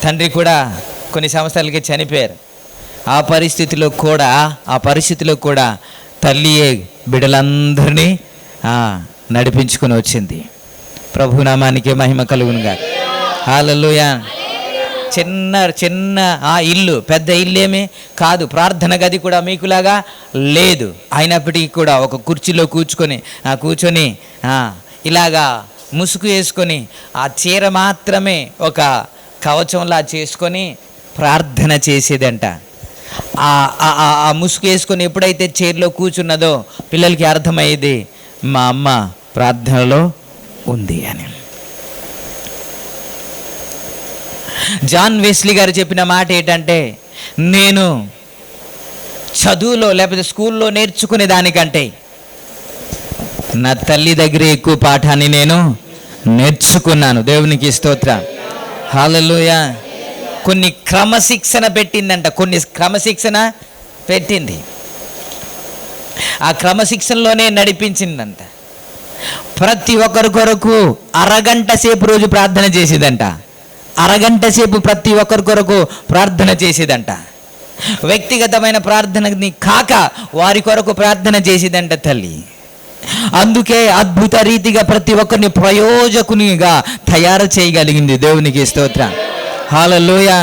Speaker 1: తండ్రి కూడా కొన్ని సంవత్సరాలకి చనిపోయారు. ఆ పరిస్థితిలో కూడా తల్లియే బిడ్డలందరినీ నడిపించుకొని వచ్చింది. ప్రభునామానికి మహిమ కలుగునుగా. హల్లెలూయా. చిన్న ఇల్లు, పెద్ద ఇల్లు ఏమీ కాదు. ప్రార్థన గది కూడా మీకులాగా లేదు. అయినప్పటికీ కూడా ఒక కుర్చీలో కూర్చొని ఇలాగా ముసుగు వేసుకొని ఆ చీర మాత్రమే ఒక కవచంలా చేసుకొని ప్రార్థన చేసేదంట. ఆ ముసుగు వేసుకొని ఎప్పుడైతే చైర్లో కూర్చున్నదో పిల్లలకి అర్థమయ్యేది మా అమ్మ ప్రార్థనలో ఉంది అని. జాన్ వెస్లీ గారు చెప్పిన మాట ఏంటంటే, నేను చదువులో లేకపోతే స్కూల్లో నేర్చుకునే దానికంటే నా తల్లి దగ్గర ఎక్కువ పాఠాన్ని నేను నేర్చుకున్నాను. దేవునికి స్తోత్రం. హల్లెలూయా. కొన్ని క్రమశిక్షణ పెట్టింది. ఆ క్రమశిక్షణలోనే నడిపించిందంట. ప్రతి ఒక్కరి కొరకు అరగంట సేపు రోజు ప్రార్థన చేసేదంట. అరగంట సేపు ప్రతి ఒక్కరి కొరకు ప్రార్థన చేసేదంట. వ్యక్తిగతమైన ప్రార్థనని కాక వారి కొరకు ప్రార్థన చేసేదంట తల్లి. అందుకే అద్భుత రీతిగా ప్రతి ఒక్కరిని ప్రయోజకునిగా తయారు చేయగలిగింది. దేవునికి స్తోత్రం. హల్లెలూయా.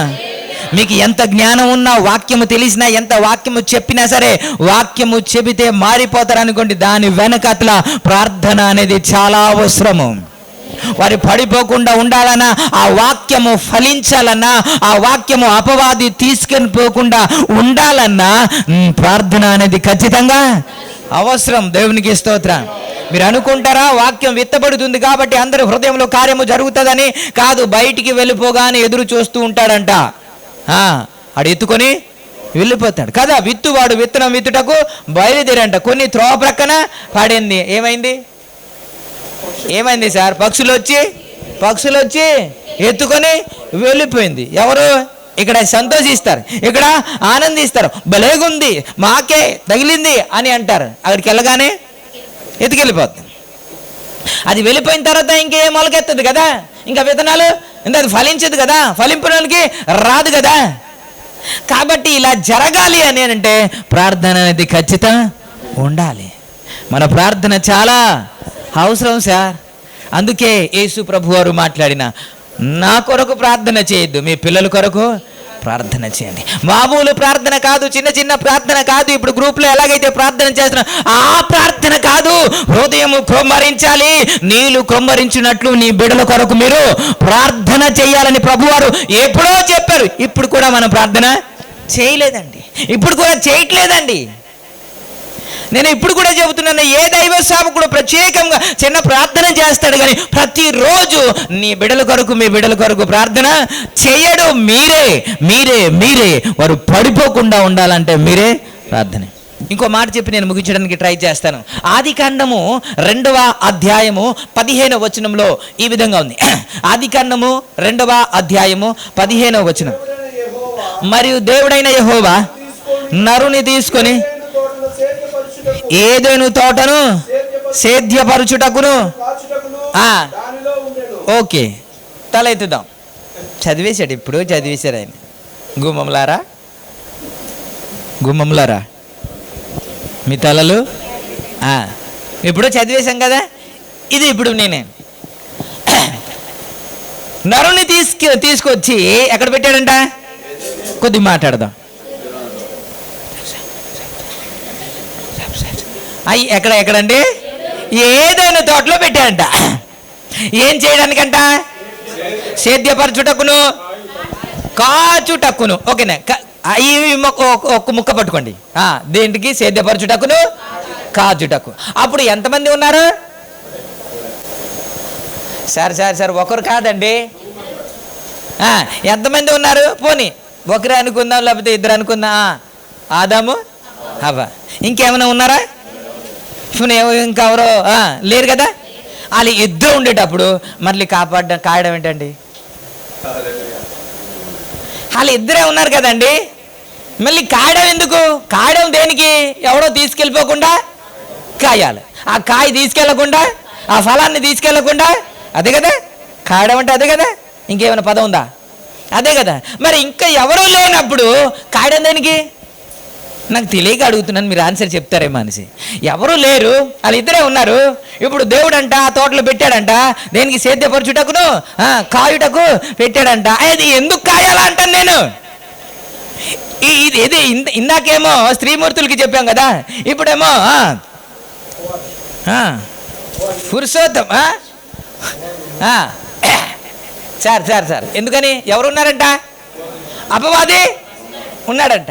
Speaker 1: మీకు ఎంత జ్ఞానం ఉన్నా, వాక్యము తెలిసినా, ఎంత వాక్యము చెప్పినా సరే, వాక్యము చెబితే మారిపోతారు అనుకోండి. దాని వెనకట్ల ప్రార్థన అనేది చాలా అవసరము. వారు పడిపోకుండా ఉండాలన్నా, ఆ వాక్యము ఫలించాలన్నా, ఆ వాక్యము అపవాది తీసుకొని పోకుండా ఉండాలన్నా ప్రార్థన అనేది ఖచ్చితంగా అవసరం. దేవునికి స్తోత్రం. మీరు అనుకుంటారా వాక్యం విత్తబడుతుంది కాబట్టి అందరి హృదయంలో కార్యము జరుగుతుందని? కాదు. బయటికి వెళ్ళిపోగానే ఎదురు చూస్తూ ఉంటాడంట. ఆడు ఎత్తుకొని వెళ్ళిపోతాడు కదా. విత్తువాడు విత్తనం విత్తుటకు బయలుదేరంట. కొన్ని త్రోవ ప్రక్కన పడింది. ఏమైంది సార్? పక్షులు వచ్చి ఎత్తుకొని వెళ్ళిపోయింది. ఎవరు ఇక్కడ సంతోషిస్తారు, ఇక్కడ ఆనందిస్తారు. భలేగుంది, మాకే తగిలింది అని అంటారు. అక్కడికి వెళ్ళగానే ఎత్తుకెళ్ళిపోతుంది. అది వెళ్ళిపోయిన తర్వాత ఇంకేం మొలకెత్తదు కదా, ఇంకా విత్తనాలు ఇంకా అది ఫలించదు కదా, ఫలింపడానికి రాదు కదా. కాబట్టి ఇలా జరగాలి అని అంటే ప్రార్థన అనేది ఖచ్చితంగా ఉండాలి. మన ప్రార్థన చాలా అవసరం సార్. అందుకే యేసు ప్రభు వారు మాట్లాడిన, నా కొరకు ప్రార్థన చేయొద్దు, మీ పిల్లల కొరకు ప్రార్థన చేయండి. మామూలు ప్రార్థన కాదు, చిన్న చిన్న ప్రార్థన కాదు. ఇప్పుడు గ్రూప్లో ఎలాగైతే ప్రార్థన చేస్తున్నా ఆ ప్రార్థన కాదు. హృదయము క్రొమ్మరించాలి. నీళ్లు క్రొమ్మరించినట్లు నీ బిడ్డల కొరకు మీరు ప్రార్థన చేయాలని ప్రభువారు ఎప్పుడో చెప్పారు. ఇప్పుడు కూడా మనం ప్రార్థన చేయలేదండి, ఇప్పుడు కూడా చేయట్లేదండి. నేను ఇప్పుడు కూడా చెబుతున్నాను, ఏ దైవ సేవకుడు ప్రత్యేకంగా చిన్న ప్రార్థన చేస్తాడు కానీ ప్రతిరోజు నీ బిడ్డల కొరకు, మీ బిడ్డల కొరకు ప్రార్థన చేయడు. మీరే వారు పడిపోకుండా ఉండాలంటే మీరే ప్రార్థన. ఇంకో మాట చెప్పి నేను ముగించడానికి ట్రై చేస్తాను. ఆదికాండము 2వ అధ్యాయము 15వ వచనంలో ఈ విధంగా ఉంది. ఆదికాండము 2వ అధ్యాయము 15వ వచనం. మరియు దేవుడైన యెహోవా నరుని తీసుకొని ఏదెను తోటను సేద్యపరచుటకును. ఓకే, తల ఎత్తుదాం. చదివేశాడు, ఇప్పుడు చదివేశారు ఆయన. గుమ్మంలారా మీ తలలు ఇప్పుడు చదివేశాం కదా. ఇది ఇప్పుడు నేనే నరుని తీసుకొచ్చి ఎక్కడ పెట్టాడంట? కొద్దిగా మాట్లాడదాం. ఎక్కడండి? ఏదైనా తోటలో పెట్టాడంట. ఏం చేయడానికంట? సేద్యపరచుటకును కాచుటకును. ఓకేనా? ఒక్క ముక్క పట్టుకోండి. దేంటికి? సేద్యపరచుటకును కాచుటకు. అప్పుడు ఎంతమంది ఉన్నారు సార్? ఒకరు కాదండి, ఎంతమంది ఉన్నారు? పోనీ ఒకరే అనుకుందాం, లేకపోతే ఇద్దరు అనుకుందాం. ఆదాము హవ్వ. ఇంకేమైనా ఉన్నారా? ఇంకెవరో లేరు కదా. వాళ్ళు ఇద్దరు ఉండేటప్పుడు మళ్ళీ కాయడం ఏంటండి? వాళ్ళు ఇద్దరే ఉన్నారు కదండి, మళ్ళీ కాయడం ఎందుకు? కాయడం దేనికి? ఎవడో తీసుకెళ్ళిపోకుండా కాయాలి. ఆ కాయ తీసుకెళ్లకుండా, ఆ ఫలాన్ని తీసుకెళ్లకుండా, అదే కదా కాయడం అంటే. అదే కదా, ఇంకేమైనా పదం ఉందా? అదే కదా. మరి ఇంకా ఎవరూ లేనప్పుడు కాయడం దేనికి? నాకు తెలియక అడుగుతున్నాను, మీరు ఆన్సర్ చెప్తారేమో అనేసి. ఎవరు లేరు, వాళ్ళిద్దరే ఉన్నారు. ఇప్పుడు దేవుడు అంట ఆ తోటలో పెట్టాడంట. దేనికి? సేద్యపరచుటకును కాయుటకు పెట్టాడంట. అది ఎందుకు కాయాలా అంటాను నేను. ఇది ఇందాకేమో స్త్రీమూర్తులకి చెప్పాం కదా, ఇప్పుడేమో పురుషోత్తం. సార్ ఎందుకని? ఎవరున్నారంట? అపవాది ఉన్నాడంట.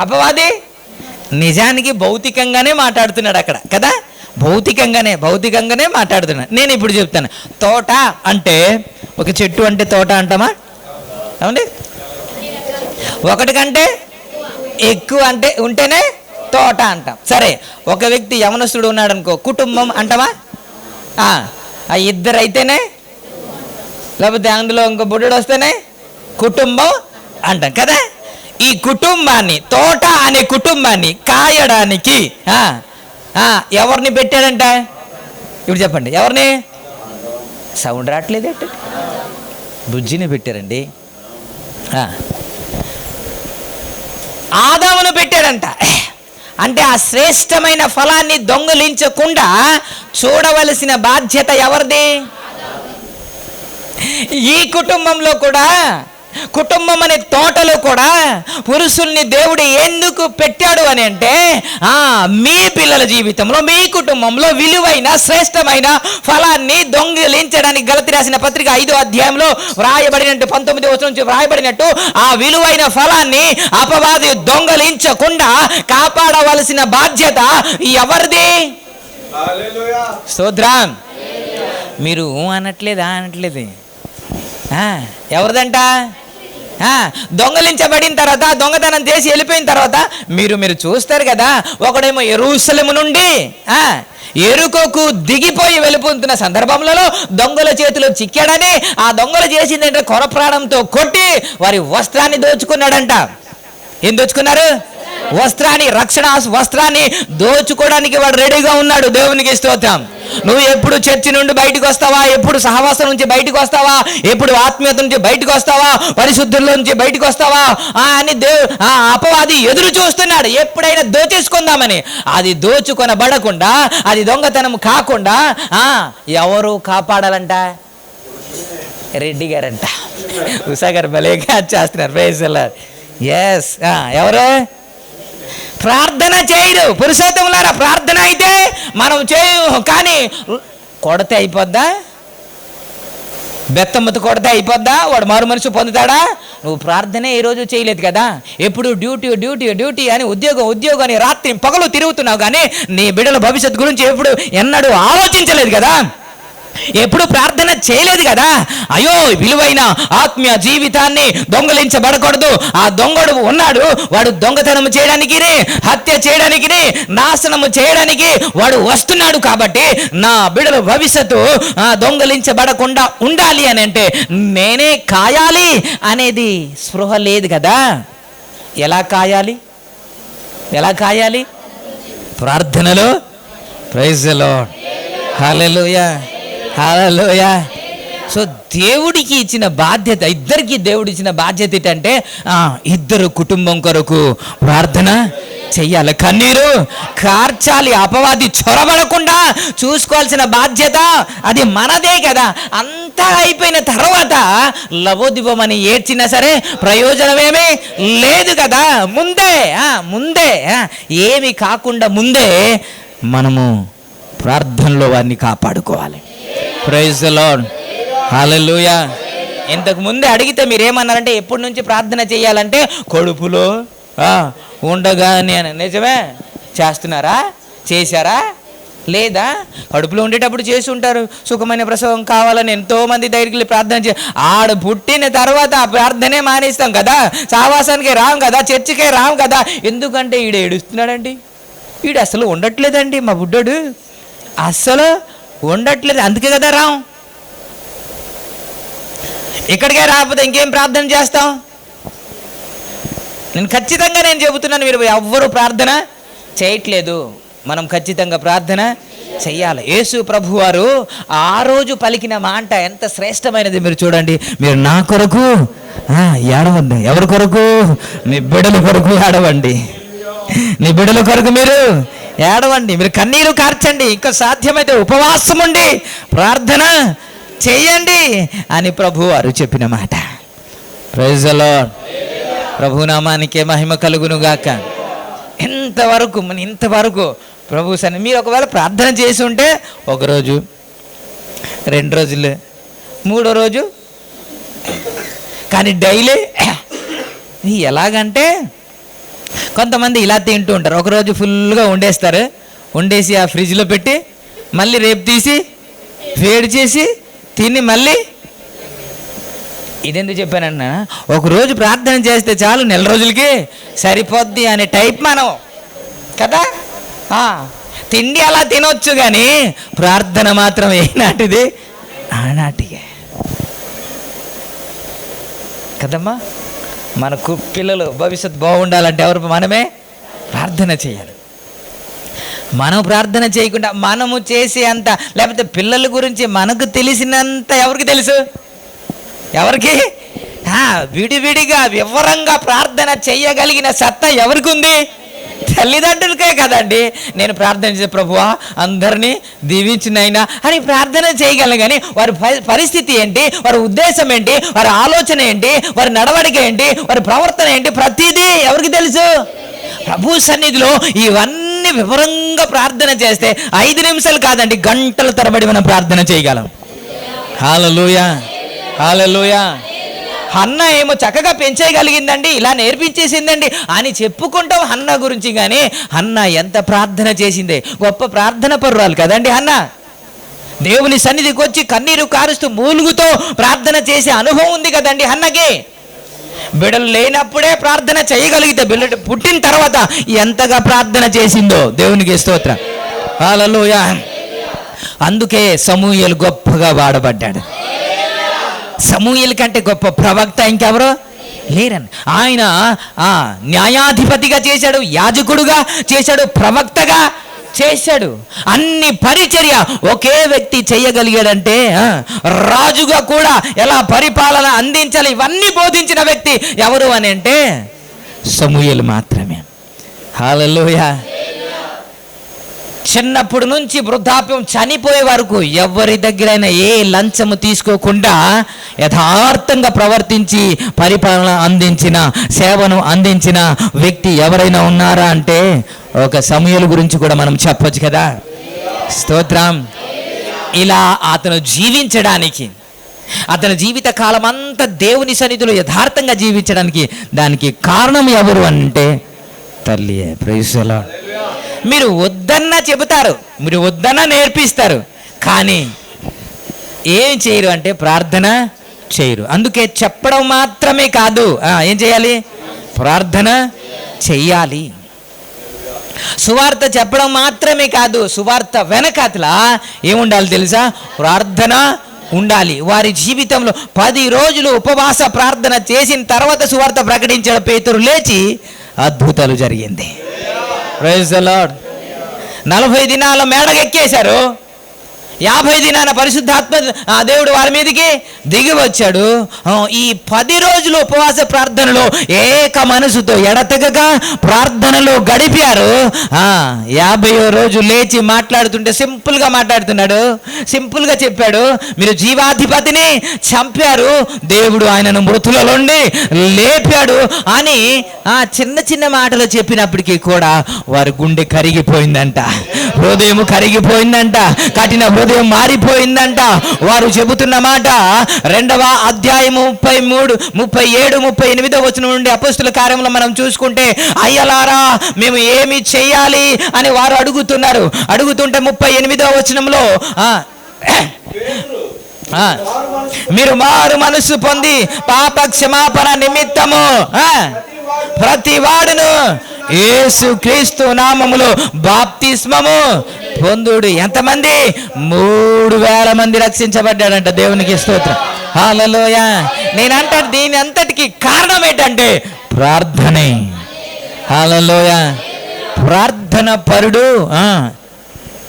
Speaker 1: అపవాది నిజానికి భౌతికంగానే మాట్లాడుతున్నాడు అక్కడ కదా. భౌతికంగానే మాట్లాడుతున్నాడు. నేను ఇప్పుడు చెప్తాను. తోట అంటే ఒక చెట్టు అంటే తోట అంటామా? అవునండి. ఒకటి కంటే ఎక్కువ అంటే ఉంటేనే తోట అంటాం. సరే, ఒక వ్యక్తి యవనస్తుడు ఉన్నాడు అనుకో, కుటుంబం అంటామా? ఆ ఇద్దరు అయితేనే, లేకపోతే అందులో ఇంకో బుడ్డడు వస్తేనే కుటుంబం అంటాం కదా. ఈ కుటుంబాన్ని, తోట అనే కుటుంబాన్ని కాయడానికి ఎవరిని పెట్టాడంట? ఇప్పుడు చెప్పండి, ఎవరిని? సౌండ్ రావట్లేదు. బుజ్జిని పెట్టారండి. ఆదామును పెట్టాడంట. అంటే ఆ శ్రేష్టమైన ఫలాన్ని దొంగలించకుండా చూడవలసిన బాధ్యత ఎవరిది? ఈ కుటుంబంలో కూడా కుటుంబం అనే తోటలో కూడా పురుషుల్ని దేవుడు ఎందుకు పెట్టాడు అని అంటే మీ పిల్లల జీవితంలో, మీ కుటుంబంలో విలువైన శ్రేష్టమైన ఫలాన్ని దొంగిలించడానికి గలతీ రాసిన పత్రిక 5వ అధ్యాయంలో వ్రాయబడినట్టు 19వ వచనం నుంచి వ్రాయబడినట్టు ఆ విలువైన ఫలాన్ని అపవాది దొంగలించకుండా కాపాడవలసిన బాధ్యత ఎవరిది? స్తోత్రం. మీరు అనట్లేదు ఎవరిదంట? దొంగలించబడిన తర్వాత, దొంగతనం చేసి వెళ్ళిపోయిన తర్వాత మీరు చూస్తారు కదా, ఒకడేమో యెరూషలేము నుండి ఎరుకోకు దిగిపోయి వెళ్ళిపోతున్న సందర్భంలో దొంగల చేతిలో చిక్కాడని ఆ దొంగలు చేసిందంటే కొర ప్రాణంతో కొట్టి వారి వస్త్రాన్ని దోచుకున్నాడంట. ఏం దోచుకున్నారు? వస్త్రాన్ని, రక్షణ వస్త్రాన్ని దోచుకోవడానికి వాడు రెడీగా ఉన్నాడు. దేవునికి స్తోత్రం. నువ్వు ఎప్పుడు చర్చి నుండి బయటకు వస్తావా? ఎప్పుడు సహవాసం నుంచి బయటకు వస్తావా? ఎప్పుడు ఆత్మీయత నుంచి బయటకు వస్తావా? పరిశుద్ధుల నుంచి బయటకు వస్తావా అని అపవాది ఎదురు చూస్తున్నాడు, ఎప్పుడైనా దోచేసుకుందామని. అది దోచుకొనబడకుండా, అది దొంగతనం కాకుండా ఎవరు కాపాడాలంట? రెడ్డి గారంట. ఉషా గారు భలేగా చేస్తున్నారు. Praise the Lord. ఎస్. ఎవరు? ప్రార్థన చేయరు. పురుషోత్తములారా, ప్రార్థన అయితే మనం చేయము, కానీ కొడితే అయిపోద్దా? బెత్తమ్మతో కొడితే అయిపోద్దా? వాడు మారు మనసు పొందుతాడా? నువ్వు ప్రార్థనే ఈరోజు చేయలేదు కదా, ఎప్పుడు డ్యూటీ డ్యూటీ డ్యూటీ అని ఉద్యోగం అని రాత్రి పగలు తిరుగుతున్నావు, కానీ నీ బిడ్డల భవిష్యత్తు గురించి ఎప్పుడు ఎన్నడూ ఆలోచించలేదు కదా, ఎప్పుడు ప్రార్థన చేయలేదు కదా. అయ్యో, విలువైన ఆత్మీయ జీవితాన్ని దొంగలించబడకూడదు. ఆ దొంగడు ఉన్నాడు, వాడు దొంగతనం చేయడానికి, హత్య చేయడానికి, నాశనము చేయడానికి వాడు వస్తున్నాడు. కాబట్టి నా బిడ్డల భవిష్యత్తు దొంగలించబడకుండా ఉండాలి అని అంటే నేనే కాయాలి అనేది స్పృహ లేదు కదా. ఎలా కాయాలి? ప్రార్థనలో. Praise the Lord. Hallelujah. Hallelujah. So దేవుడికి ఇచ్చిన బాధ్యత, ఇద్దరికి దేవుడు ఇచ్చిన బాధ్యత ఏంటంటే ఇద్దరు కుటుంబం కొరకు ప్రార్థన చెయ్యాలి, కన్నీరు కార్చాలి, అపవాది చొరబడకుండా చూసుకోవాల్సిన బాధ్యత అది మనదే కదా. అంతా అయిపోయిన తర్వాత లవోదివమని ఏడ్చినా సరే ప్రయోజనమేమీ లేదు కదా. ముందే ఏమి కాకుండా ముందే మనము ప్రార్థనలో వారిని కాపాడుకోవాలి. Praise the Lord. హల్లెలూయా. ఇంతకు ముందే అడిగితే మీరేమన్నారంటే ఎప్పటి నుంచి ప్రార్థన చేయాలంటే కడుపులో ఉండగానే. నిజమే? చేస్తున్నారా? చేశారా? లేదా? కడుపులో ఉండేటప్పుడు చేసి ఉంటారు. సుఖమైన ప్రసవం కావాలని ఎంతోమంది దగ్గరికి ప్రార్థన ఆడు పుట్టిన తర్వాత ఆ ప్రార్థనే మానేస్తాం కదా, సావాసానికే రాం కదా, చర్చికే రాం కదా. ఎందుకంటే ఈడు ఏడుస్తున్నాడండి, ఈడు అసలు ఉండట్లేదండి, మా బుడ్డోడు అస్సలు ఉండట్లేదు, అందుకే కదా రాం. ఇక్కడికే రాకపోతే ఇంకేం ప్రార్థన చేస్తాం? ఖచ్చితంగా చెబుతున్నాను, మీరు ఎవ్వరూ ప్రార్థన చేయట్లేదు. మనం ఖచ్చితంగా ప్రార్థన చెయ్యాలి. యేసు ప్రభువారు ఆ రోజు పలికిన మాట ఎంత శ్రేష్టమైనది మీరు చూడండి. మీరు నా కొరకు ఏడవండి. ఎవరి కొరకు? మీ బిడ్డల కొరకు ఏడవండి. నీ బిడ్డల కొరకు మీరు ఏడవండి, మీరు కన్నీరు కార్చండి, ఇంకా సాధ్యమైతే ఉపవాసం ఉండి ప్రార్థన చేయండి అని ప్రభువారు చెప్పిన మాట. Praise the Lord. ప్రభునామానికే మహిమ కలుగును గాక. ఇంతవరకు ప్రభు సన్ని మీరు ఒకవేళ ప్రార్థన చేసి ఉంటే 1 రోజు, 2 రోజులు, 3వ రోజు, కానీ డైలీ ఎలాగంటే కొంతమంది ఇలా తింటూ ఉంటారు. ఒకరోజు ఫుల్గా వండేసి ఆ ఫ్రిడ్జ్లో పెట్టి మళ్ళీ రేపు తీసి వేడి చేసి తిని మళ్ళీ. ఇదెందుకు చెప్పానన్నా, ఒకరోజు ప్రార్థన చేస్తే చాలు, నెల రోజులకి సరిపోద్ది అనే టైప్ మనం కదా. తిండి అలా తినొచ్చు, కానీ ప్రార్థన మాత్రం ఏనాటిది ఆనాటిగే కదమ్మా. మనకు పిల్లలు భవిష్యత్తు బాగుండాలంటే మనమే ప్రార్థన చేయాలి. మనం ప్రార్థన చేయకుండా మనము చేసే అంత, లేకపోతే పిల్లల గురించి మనకు తెలిసినంత ఎవరికి తెలుసు? ఎవరికి? విడివిడిగా వివరంగా ప్రార్థన చేయగలిగిన సత్తా ఎవరికి ఉంది? తల్లిదండ్రులకే కదండి నేను ప్రార్థన చేసే, ప్రభువా అందరినీ దీవించినైనా అని ప్రార్థన చేయగలను. కానీ వారి పరిస్థితి ఏంటి, వారి ఉద్దేశం ఏంటి, వారి ఆలోచన ఏంటి, వారి నడవడిక ఏంటి, వారి ప్రవర్తన ఏంటి, ప్రతిదీ ఎవరికి తెలుసు? ప్రభు సన్నిధిలో ఇవన్నీ వివరంగా ప్రార్థన చేస్తే 5 నిమిషాలు కాదండి, గంటల తరబడి మనం ప్రార్థన చేయగలం. హల్లెలూయా, హల్లెలూయా. హన్న ఏమో చక్కగా పెంచేయగలిగిందండి, ఇలా నేర్పించేసిందండి అని చెప్పుకుంటాం హన్న గురించి. కానీ హన్న ఎంత ప్రార్థన చేసిందే, గొప్ప ప్రార్థన పరురాలు కదండి హన్న. దేవుని సన్నిధికి వచ్చి కన్నీరు కారుస్తూ మూలుగుతో ప్రార్థన చేసే అనుభవం ఉంది కదండి హన్నకి. బిడ్డలు లేనప్పుడే ప్రార్థన చేయగలిగితే బిడ్డ పుట్టిన తర్వాత ఎంతగా ప్రార్థన చేసిందో దేవునికి స్తోత్రం. హల్లెలూయా. అందుకే సమూయేలు గొప్పగా వాడబడ్డాడు. సమూయేలు కంటే గొప్ప ప్రవక్త ఇంకెవరో లేరని. ఆయన న్యాయాధిపతిగా చేశాడు, యాజకుడుగా చేశాడు, ప్రవక్తగా చేశాడు. అన్ని పరిచర్య ఒకే వ్యక్తి చేయగలిగాడంటే రాజుగా కూడా ఎలా పరిపాలన అందించాలి ఇవన్నీ బోధించిన వ్యక్తి ఎవరు అని అంటే సమూయేలు మాత్రమే. హల్లెలూయా. చిన్నప్పటి నుంచి వృద్ధాప్యం చనిపోయే వరకు ఎవరి దగ్గరైనా ఏ లంచము తీసుకోకుండా యథార్థంగా ప్రవర్తించి పరిపాలన అందించిన, సేవను అందించిన వ్యక్తి ఎవరైనా ఉన్నారా అంటే ఒక సమూయేలు గురించి కూడా మనం చెప్పొచ్చు కదా. స్తోత్రం. ఇలా అతను జీవించడానికి, అతని జీవిత కాలం అంతా దేవుని సన్నిధిలో యథార్థంగా జీవించడానికి దానికి కారణం ఎవరు అంటే తల్లియే. Praise the lord. మీరు వద్దన్నా చెబుతారు, మీరు వద్దన్నా నేర్పిస్తారు, కానీ ఏం చేయరు అంటే ప్రార్థన చేయరు. అందుకే చెప్పడం మాత్రమే కాదు, ఏం చేయాలి? ప్రార్థన చెయ్యాలి. సువార్త చెప్పడం మాత్రమే కాదు, సువార్త వెనకాతల ఏముండాలి తెలుసా? ప్రార్థన ఉండాలి. వారి జీవితంలో 10 రోజులు ఉపవాస ప్రార్థన చేసిన తర్వాత సువార్త ప్రకటించాడు పేతురు. లేచి అద్భుతాలు జరిగింది. Praise the lord. 40 దినాల మేడకెక్కేశారు. 50 దినాల పరిశుద్ధాత్మ దేవుడు వారి మీదకి దిగి వచ్చాడు. ఈ 10 రోజులు ఉపవాస ప్రార్థనలో ఏక మనసుతో ఎడతెగక ప్రార్థనలో గడిపారు. 50వ రోజు లేచి మాట్లాడుతుంటే సింపుల్గా మాట్లాడుతున్నాడు, సింపుల్గా చెప్పాడు, మీరు జీవాధిపతిని చంపారు, దేవుడు ఆయనను మృతుల నుండి లేపాడు అని చిన్న చిన్న మాటలు చెప్పినప్పటికీ కూడా వారి గుండె కరిగిపోయిందంట, హృదయం కరిగిపోయిందంట, కఠిన హృదయం మారిపోయిందంట. వారు చెబుతున్న మాట 2వ అధ్యాయము 33, 37, 38 వచనం నుండి అపొస్తలుల కార్యములో మనం చూసుకుంటే, అయ్యలారా మేము ఏమి చేయాలి అని వారు అడుగుతున్నారు. అడుగుతుంటే 38వ వచనంలో మీరు మారు మనస్సు పొంది పాప క్షమాపణ నిమిత్తము ప్రతి వాడును యేసుక్రీస్తు నామములో బాప్తిస్మము పొందుడు. ఎంతమంది? 3000 మంది రక్షించబడ్డాడంట. దేవునికి స్తోత్రం. హల్లెలూయా. నేనంటాను దీని అంతటికి కారణం ఏంటంటే ప్రార్థనే. హల్లెలూయా. ప్రార్థన పరుడు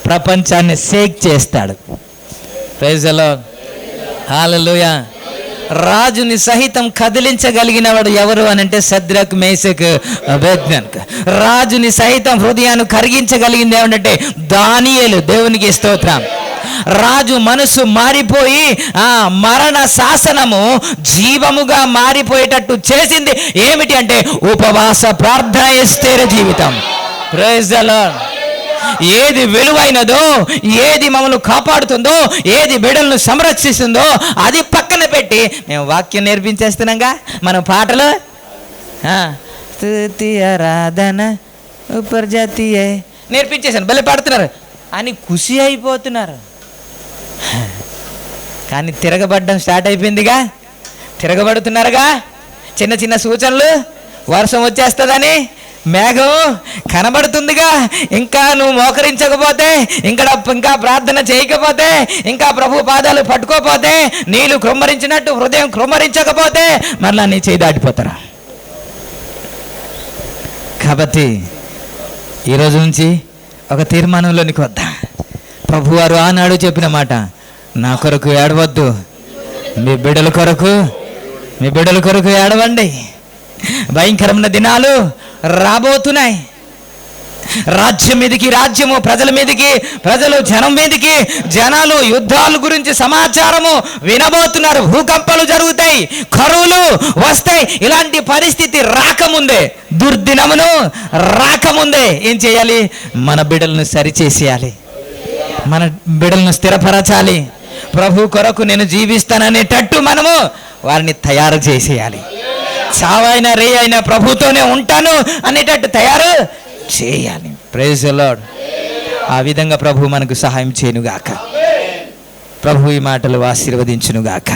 Speaker 1: ప్రపంచాన్ని షేక్ చేస్తాడు. Praise the Lord. హల్లెలూయా. రాజుని సహితం కదిలించగలిగిన వాడు ఎవరు అని అంటే శద్రక్, మేషక్, అబేద్నెగో. రాజుని సహితం హృదయాన్ని కరిగించగలిగింది ఏమంటే దానియేలు. దేవునికి స్తోత్రం. రాజు మనసు మారిపోయి మరణ శాసనము జీవముగా మారిపోయేటట్టు చేసింది ఏమిటి అంటే ఉపవాస ప్రార్థన. ఎస్తేరు జీవితం. Praise the Lord. ఏది విలువైనదో, ఏది మమ్మల్ని కాపాడుతుందో, ఏది బిడ్డలను సంరక్షిస్తుందో అది పక్కన పెట్టి మేము వాక్యం నేర్పించేస్తున్నాంగా, మనం పాటలు స్తుతి ఆరాధన ఉపర్జాతీయే నేర్పించేసాను, భలే పాడుతున్నారు అని ఖుషి అయిపోతున్నారు. కానీ తిరగబడ్డం స్టార్ట్ అయిపోయిందిగా, తిరగబడుతున్నారుగా. చిన్న చిన్న సూచనలు, వర్షం వచ్చేస్తుందని, మేఘం కనబడుతుందిగా, ఇంకా నువ్వు మోకరించకపోతే, ఇంకా ప్రార్థన చేయకపోతే, ఇంకా ప్రభు పాదాలు పట్టుకోపోతే, నీళ్ళు కృమ్మరించినట్టు హృదయం కృమ్మరించకపోతే మరలా నీ చేయి దాటిపోతారా. కాబట్టి ఈరోజు నుంచి ఒక తీర్మానంలోనికి వద్దా. ప్రభువారు ఆనాడు చెప్పిన మాట, నా కొరకు ఏడవద్దు, మీ బిడ్డల కొరకు ఏడవండి. భయంకరమైన దినాలు రాబోతున్నాయి. రాజ్యం మీదకి రాజ్యము, ప్రజల మీదకి ప్రజలు, జనం మీదకి జనాలు, యుద్ధాల గురించి సమాచారము వినబోతున్నారు. భూకంపాలు జరుగుతాయి, కరువులు వస్తాయి. ఇలాంటి పరిస్థితి రాకముందే, దుర్దినమును రాకముందే ఏం చేయాలి? మన బిడ్డలను సరిచేసేయాలి, మన బిడ్డలను స్థిరపరచాలి. ప్రభు కొరకు నేను జీవిస్తాననేటట్టు మనము వారిని తయారు చేసేయాలి. చావైనా రే అయినా ప్రభుతోనే ఉంటాను అనేటట్టు తయారు చేయాలి. Praise the Lord. ఆ విధంగా ప్రభు మనకు సహాయం చేయనుగాక. ప్రభు ఈ మాటలు ఆశీర్వదించునుగాక.